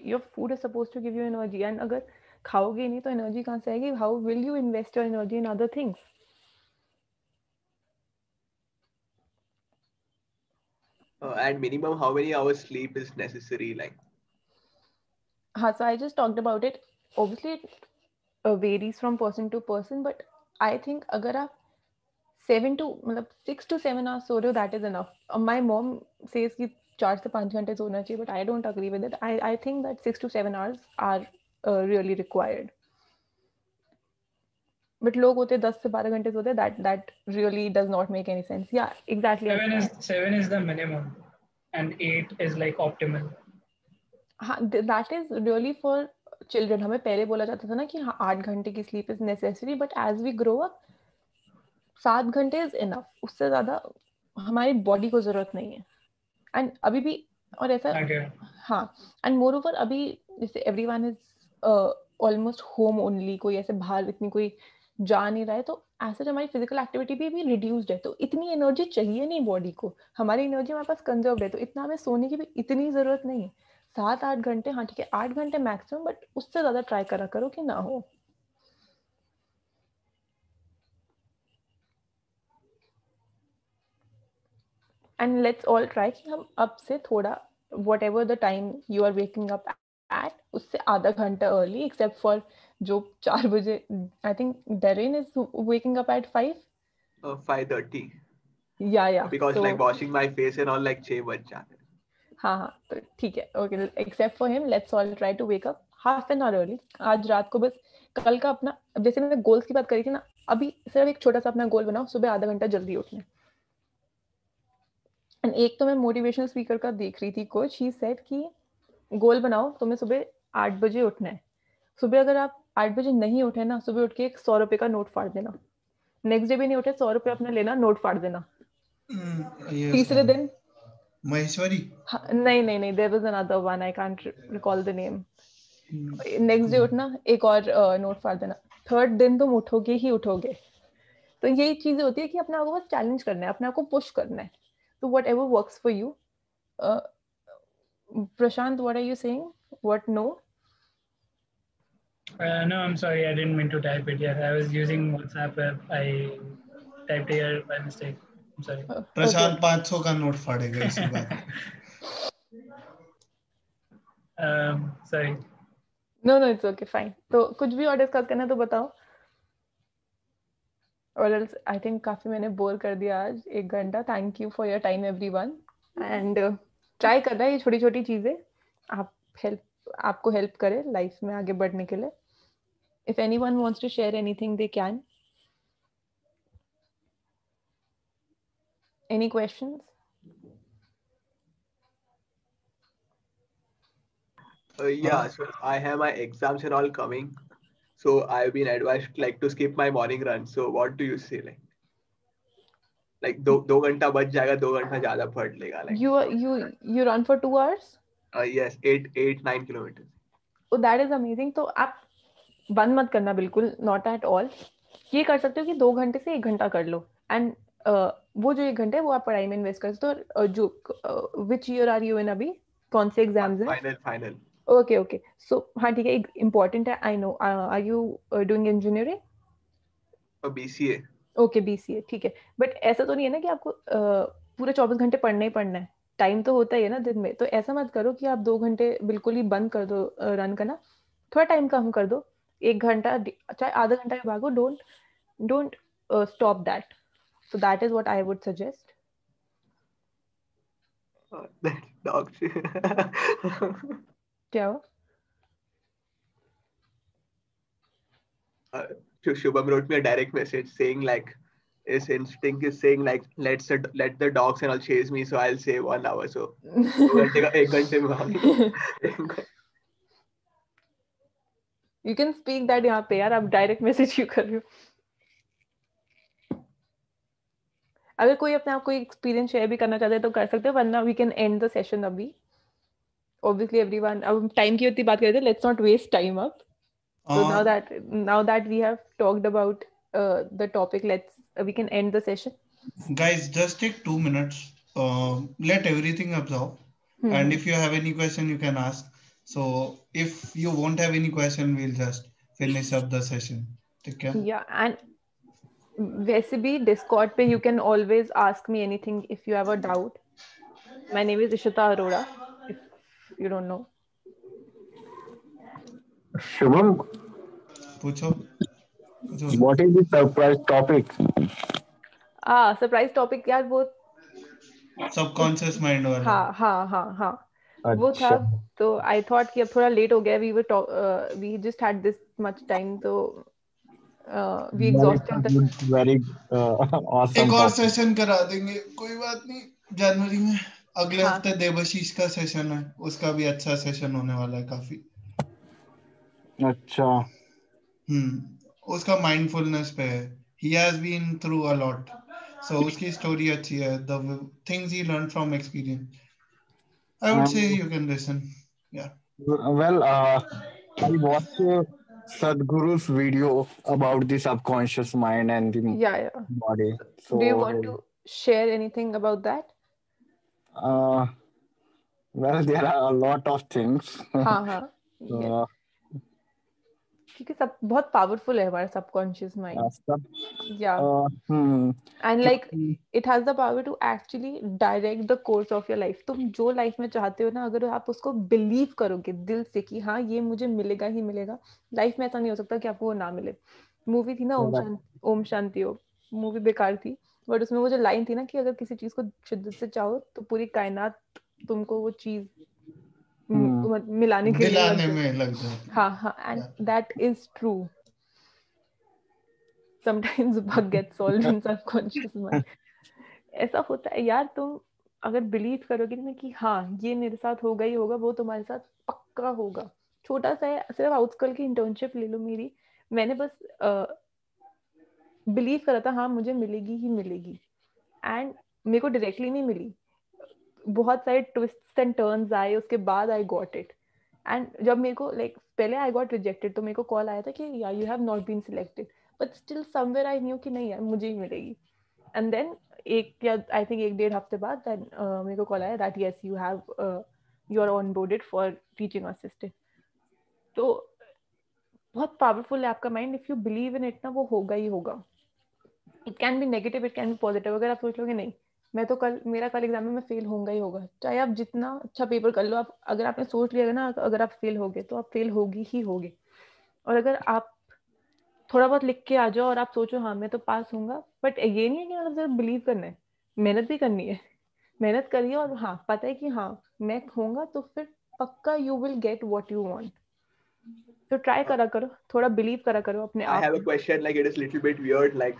your food is suppose to give you energy, and अगर खाओगे नहीं तो एनर्जी कहाँ से आएगी? How will you invest your energy in other things? And minimum how many hours sleep is necessary, like? So I just talked about it. Obviously it varies from person to person, but I think अगर आप 6 to 7 hours सो रहे हो, that is enough. My mom says कि 4 से 5 घंटे सोना चाहिए, but I don't agree with it. I think that 6 to 7 hours are really required. But लोग होते 10 से 12 घंटे सोते, that really does not make any sense. Yeah, exactly. 7 is the minimum and 8 is like optimal. That is really for children. हमें पहले बोला जाता था ना कि हाँ 8 घंटे की sleep is necessary, but as we grow up 7 घंटे is enough. उससे ज्यादा हमारी बॉडी को जरूरत नहीं है. एंड अभी भी और ऐसा हाँ, एंड मोर ओवर अभी जैसे everyone is almost home only, कोई ऐसे बाहर इतनी कोई जा नहीं रहा है, तो ऐसे हमारी फिजिकल एक्टिविटी भी अभी रिड्यूस्ड है, तो इतनी एनर्जी चाहिए नहीं बॉडी को. हमारी एनर्जी हमारे पास कंजर्व्ड है, तो इतना हमें सोने की भी इतनी जरूरत नहीं है. 7-8 घंटे, हाँ ठीक है 8 घंटे मैक्सिमम, बट उससे ज्यादा ट्राई करा करो कि ना हो. And let's all try कि हम अब से थोड़ा whatever the time you are waking up at, उससे आधा घंटा early, except for जो 4 बजे, I think Darren is waking up at 5. 5:30. Yeah. Because so, like washing my face and all, like 6 बज जाते हैं. हाँ तो ठीक है, okay. Except for him, let's all try to wake up half an hour early. आज रात को बस कल का अपना, जैसे मैंने गोल्स की बात करी थी ना, अभी सिर्फ एक छोटा सा अपना गोल बनाओ, सुबह आधा घंटा जल्दी उठना. एंड एक तो मैं मोटिवेशनल स्पीकर का देख रही थी, कोच ही सेड कि गोल बनाओ, तुम्हें सुबह 8 बजे उठना है. सुबह अगर आप 8 बजे नहीं उठे ना, सुबह उठ के एक 100 रुपए का नोट फाड़ देना. नेक्स्ट डे भी नहीं उठे, 100 रुपए अपना लेना, नोट फाड़ देना. तीसरे दिन महेश्वरी, नहीं, there was another one, I can't recall the name. Next day उठना, एक और नोट फाड़ देना. थर्ड दिन तुम उठोगे ही उठोगे. तो यही चीजें होती है कि अपने आप को बस चैलेंज करना है, अपने आप को पुश करना है. So whatever works for you. Prashant, what are you saying? What no? No, I'm sorry, I didn't mean to type it here. I was using WhatsApp app. I typed here by mistake. I'm sorry. प्रशांत 500 का note फाड़ेगा इसी बात. Sorry. No, it's okay, fine. तो कुछ भी और discuss करना तो बताओ. और else I think काफी मैंने बोर कर दिया आज 1 घंटा. Thank you for your time everyone. And try करना ये छोटी छोटी चीजें आपको हेल्प करे लाइफ में आगे बढ़ने के लिए. If anyone wants to share anything, they can. Any questions? Yeah, so I have my exams and all coming. So I've been advised like to skip my morning run. So what do you say? Like दो घंटा बच जाएगा, 2 घंटा ज्यादा पढ़ लेगा. Like you run for 2 hours? Yes, 9 kilometers. Oh, that is amazing. तो आप बंद मत करना बिल्कुल, not at all. ये कर सकते हो कि 2 घंटे से 1 घंटा कर लो. And वो जो 1 घंटे है वो आप पढ़ाई में इन्वेस्ट कर सकते हो. और जो which year are you in अभी? कौन से एग्जाम्स हैं? Final. Okay. So हाँ ठीक है, important है. I know. Are you doing engineering? BCA. Okay, BCA ठीक है. But ऐसा तो नहीं है ना कि आपको पूरे 24 घंटे पढ़ना ही पढ़ना है. टाइम तो होता ही है ना दिन में. तो ऐसा मत करो कि आप 2 घंटे बिल्कुल ही बंद कर दो रन करना. थोड़ा टाइम कम कर दो. 1 घंटा चाहे आधा घंटा भी भागो. Don't stop that. So that is what I would suggest. Dog. क्या हो? Shubham wrote me a direct message saying like his instinct is saying like let the dogs and all chase me, so I'll say 1 hour. So 1 घंटे में भाग. You can speak that यहाँ पे यार. आप direct message क्यों कर रहे हो? अगर कोई अपने आप कोई एक्सपीरियंस शेयर भी करना चाहते हैं तो कर सकते हो, वरना we can end the session अभी. Obviously everyone, अब टाइम की उतनी बात कर रहे थे. Let's not waste time up. So now that we have talked about the topic, we can end the session. Guys, just take 2 minutes. Let everything absorb. And if you have any question, you can ask. So if you won't have any question, we'll just finish up the session. Okay? Yeah, and वैसे भी Discord पे you can always ask me anything if you have a doubt. My name is Ishita Arora, if you don't know. Shubham, पूछो. what is the surprise topic? Surprise topic यार वो subconscious mind वाला. हाँ वो था. तो I thought कि अब थोड़ा लेट हो गया. We just had this much time, तो वी एग्जॉस्टेड. Very awesome. एक और सेशन करा देंगे, कोई बात नहीं. जनवरी में अगले हफ्ते देवशीष का सेशन है, उसका भी अच्छा सेशन होने वाला है काफी. अच्छा. उसका माइंडफुलनेस पे है. He has been through a lot. So उसकी स्टोरी अच्छी है. The things he learned from experience. I would say you can listen. Yeah. Well, I watched Sadhguru's video about the subconscious mind and the body. So, do you want to share anything about that? Well, there are a lot of things. हाँ. क्योंकि सब बहुत powerful है हमारा subconscious mind. And like it has the power to actually direct the course of your life. तुम जो life में चाहते हो ना, अगर आप उसको बिलीव करोगे दिल से कि हाँ ये मुझे मिलेगा ही मिलेगा, लाइफ में ऐसा नहीं हो सकता कि आपको वो ना मिले. मूवी थी ना ओम शांति ओम. मूवी बेकार थी, बट उसमें वो जो लाइन थी ना कि अगर किसी चीज को शिद्दत से चाहो तो पूरी कायनात तुमको वो चीज मिलाने के लिए लग जाए. हाँ. And that is true. Sometimes bug get solved in subconscious mind. ऐसा होता है यार. तुम अगर बिलीव करोगे ना कि हाँ ये मेरे साथ होगा ही होगा, वो तुम्हारे साथ पक्का होगा. छोटा सा है, सिर्फ आउटस्कल की इंटर्नशिप ले लो मेरी. मैंने बस बिलीव करा था हाँ मुझे मिलेगी ही मिलेगी. एंड मेरे को डायरेक्टली नहीं मिली, बहुत सारे ट्विस्ट्स एंड टर्न्स आए, उसके बाद आई गॉट इट. एंड जब मेरे को लाइक पहले आई गॉट रिजेक्टेड, तो मेरे को कॉल आया था कि yeah you have not been selected, but still somewhere I knew कि नहीं यार मुझे ही मिलेगी. एंड देन आई थिंक 1-1.5 हफ्ते बाद मेरे को कॉल आया that yes you are onboarded for teaching assistant. तो बहुत पावरफुल है आपका mind. If you believe in it ना, वो होगा ही होगा. It can be negative, it can be positive. अगर आप सोच लोगे नहीं मैं तो मेरा कल एग्जाम में मैं फेल होगा ही होगा, चाहे आप जितना अच्छा पेपर कर लो, आप अगर आपने सोच लिया ना अगर आप फेल होगे तो आप फेल होगी ही होगी. और अगर आप थोड़ा बहुत लिख के आ जाओ और आप सोचो हाँ मैं तो पास होऊंगा, बट ये नहीं है कि मतलब सिर्फ बिलीव करना है, मेहनत भी करनी है। मेहनत करिए और हाँ पता है कि हाँ मैं होऊंगा तो फिर पक्का you will get what you want. तो ट्राई करा करो, थोड़ा बिलीव करा करो अपने I आप have a में। question, like it is little bit weird, like,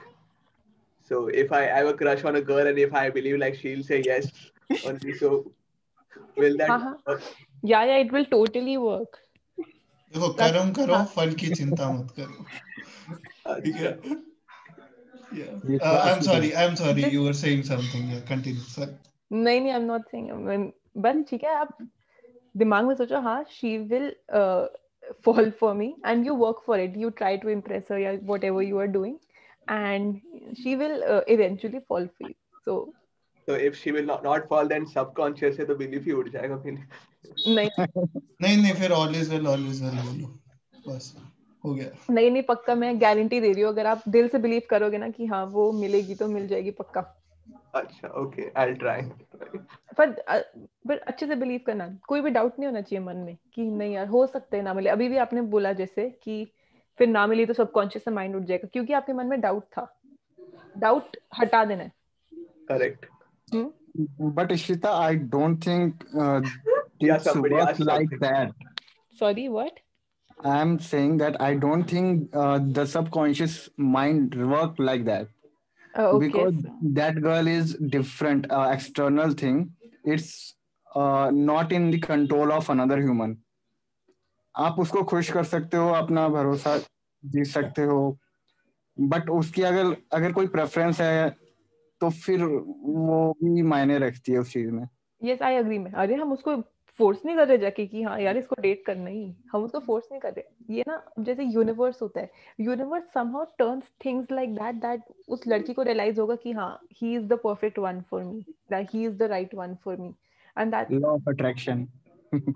so if I have a crush on a girl and if I believe like she'll say yes only, so will that हाँ हाँ work? या it will totally work. देखो कर्म करो, हाँ फल की चिंता मत करो, ठीक है? अच्छा, I'm sorry, Just you were saying something. Yeah, continue, sir. नहीं नहीं, आई एम नॉट सेइंग, बस ठीक है, आप दिमाग में सोचो हाँ she will fall for me and you work for it, you try to impress her, yeah, whatever you are doing, and she will eventually fall for you. so if she will not fall, then subconscious से तो belief ही उठ जाएगा फिर। नहीं नहीं फिर always well बोलो, बस हो गया। नहीं पक्का मैं गारंटी दे रही हूँ, अगर आप दिल से बिलीव करोगे ना कि हाँ वो मिलेगी तो मिल जाएगी पक्का। अच्छा, okay, I'll try. पर अच्छे से बिलीव करना, कोई भी डाउट नहीं होना चाहिए मन में कि नहीं यार हो सकता है ना मिले। अभी भी आपने बोला जैसे कि फिर ना मिली तो सबकॉन्शियस से माइंड उठ जाएगा, क्योंकि आपके मन में डाउट था, डाउट हटा देना है। Correct. But Ishita, I don't think Yeah, it's somebody work asked like something. that. Sorry, what? I'm saying that I don't think the subconscious mind work like that, Okay. because that girl is different, external thing. It's not in the control of another human. आप उसको खुश कर सकते हो, अपना भरोसा जीत सकते हो, बट उसकी अगर अगर कोई प्रेफरेंस है तो फिर वो भी मायने रखती है उस चीज में। यस आई एग्री में। अरे हम उसको फोर्स नहीं कर रहे जाके कि हाँ यार इसको डेट करना ही, हम उसको फोर्स नहीं कर रहे। ये ना जैसे यूनिवर्स होता है, universe somehow turns things like that उस लड़की को रियलाइज होगा कि हाँ he is the perfect one for me, that he is the right one for me, and that law of attraction.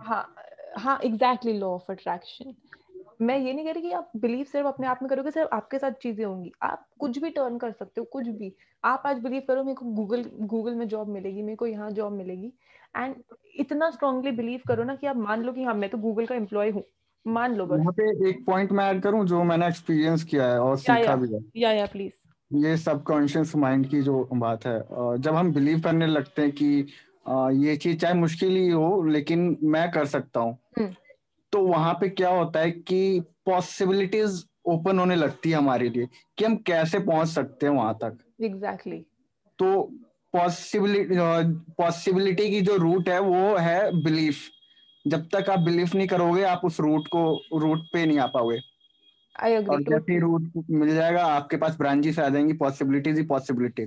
हाँ हाँ एग्जैक्टली, लॉ ऑफ अट्रैक्शन। मैं ये नहीं कह रही कि आप बिलीव सिर्फ अपने आप में करोगे सिर्फ आपके साथ चीजें होंगी, आप कुछ भी टर्न कर सकते हो, कुछ भी। आप आज बिलीव करो मेरे को गूगल में जॉब मिलेगी, मेरे को यहाँ जॉब मिलेगी, एंड इतना स्ट्रांगली बिलीव करो ना कि आप मान लो कि हाँ मैं तो गूगल का एम्प्लॉय हूँ, मान लो बस। यहाँ पे एक पॉइंट मैं ऐड करूं जो मैंने एक्सपीरियंस किया है और सीखा भी है। या प्लीज। ये सबकॉन्शियस माइंड की जो बात है, जब हम बिलीव करने लगते हैं कि ये चीज चाहे मुश्किल ही हो लेकिन मैं कर सकता हूँ, तो वहां पे क्या होता है कि पॉसिबिलिटीज ओपन होने लगती है हमारे लिए कि हम कैसे पहुंच सकते हैं वहां तक। एग्जैक्टली। तो पॉसिबिलिटी की जो रूट है वो है बिलीफ। जब तक आप बिलीफ नहीं करोगे आप उस रूट पे नहीं आ पाओगे। आई एग्री और जैसे ही रूट मिल जाएगा आपके पास ब्रांचेस आ जाएंगी, पॉसिबिलिटीज ही पॉसिबिलिटी।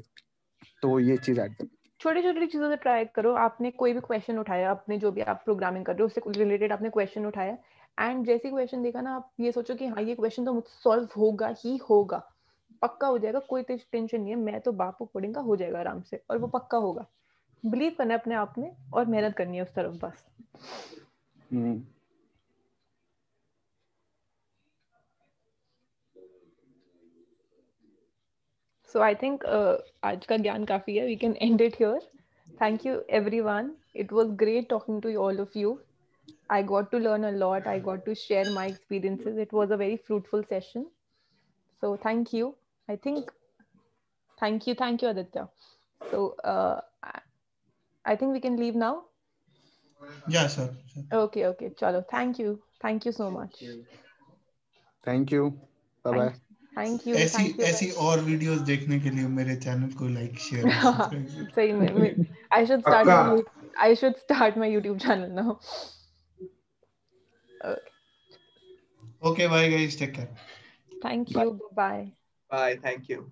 तो ये चीज ऐड करो, छोटी छोटी चीजों से ट्राई करो। आपने कोई भी क्वेश्चन उठाया, अपने जो भी आप प्रोग्रामिंग कर रहे हो उससे रिलेटेड आपने क्वेश्चन उठाया, एंड जैसे क्वेश्चन देखा ना आप ये सोचो कि हाँ ये क्वेश्चन तो मुझसे सॉल्व होगा ही होगा, पक्का हो जाएगा, कोई टेंशन नहीं है, मैं तो बापू कोडिंग का हो जाएगा आराम से, और वो पक्का होगा। बिलीव करना है अपने आप में और मेहनत करनी है उस तरफ बस। So I think आज का ज्ञान काफी है. We can end it here. Thank you everyone. It was great talking to all of you. I got to learn a lot. I got to share my experiences. It was a very fruitful session. So thank you. I think thank you Aditya. So I think we can leave now. Yeah, sir. Okay. Chalo. Thank you so much. Thank you, bye bye. Thank you. ऐसी और videos देखने के लिए मेरे channel को like share और subscribe. सही में I should start my YouTube channel now. Okay, bye guys, take care. Thank you. Bye. Bye. Thank you.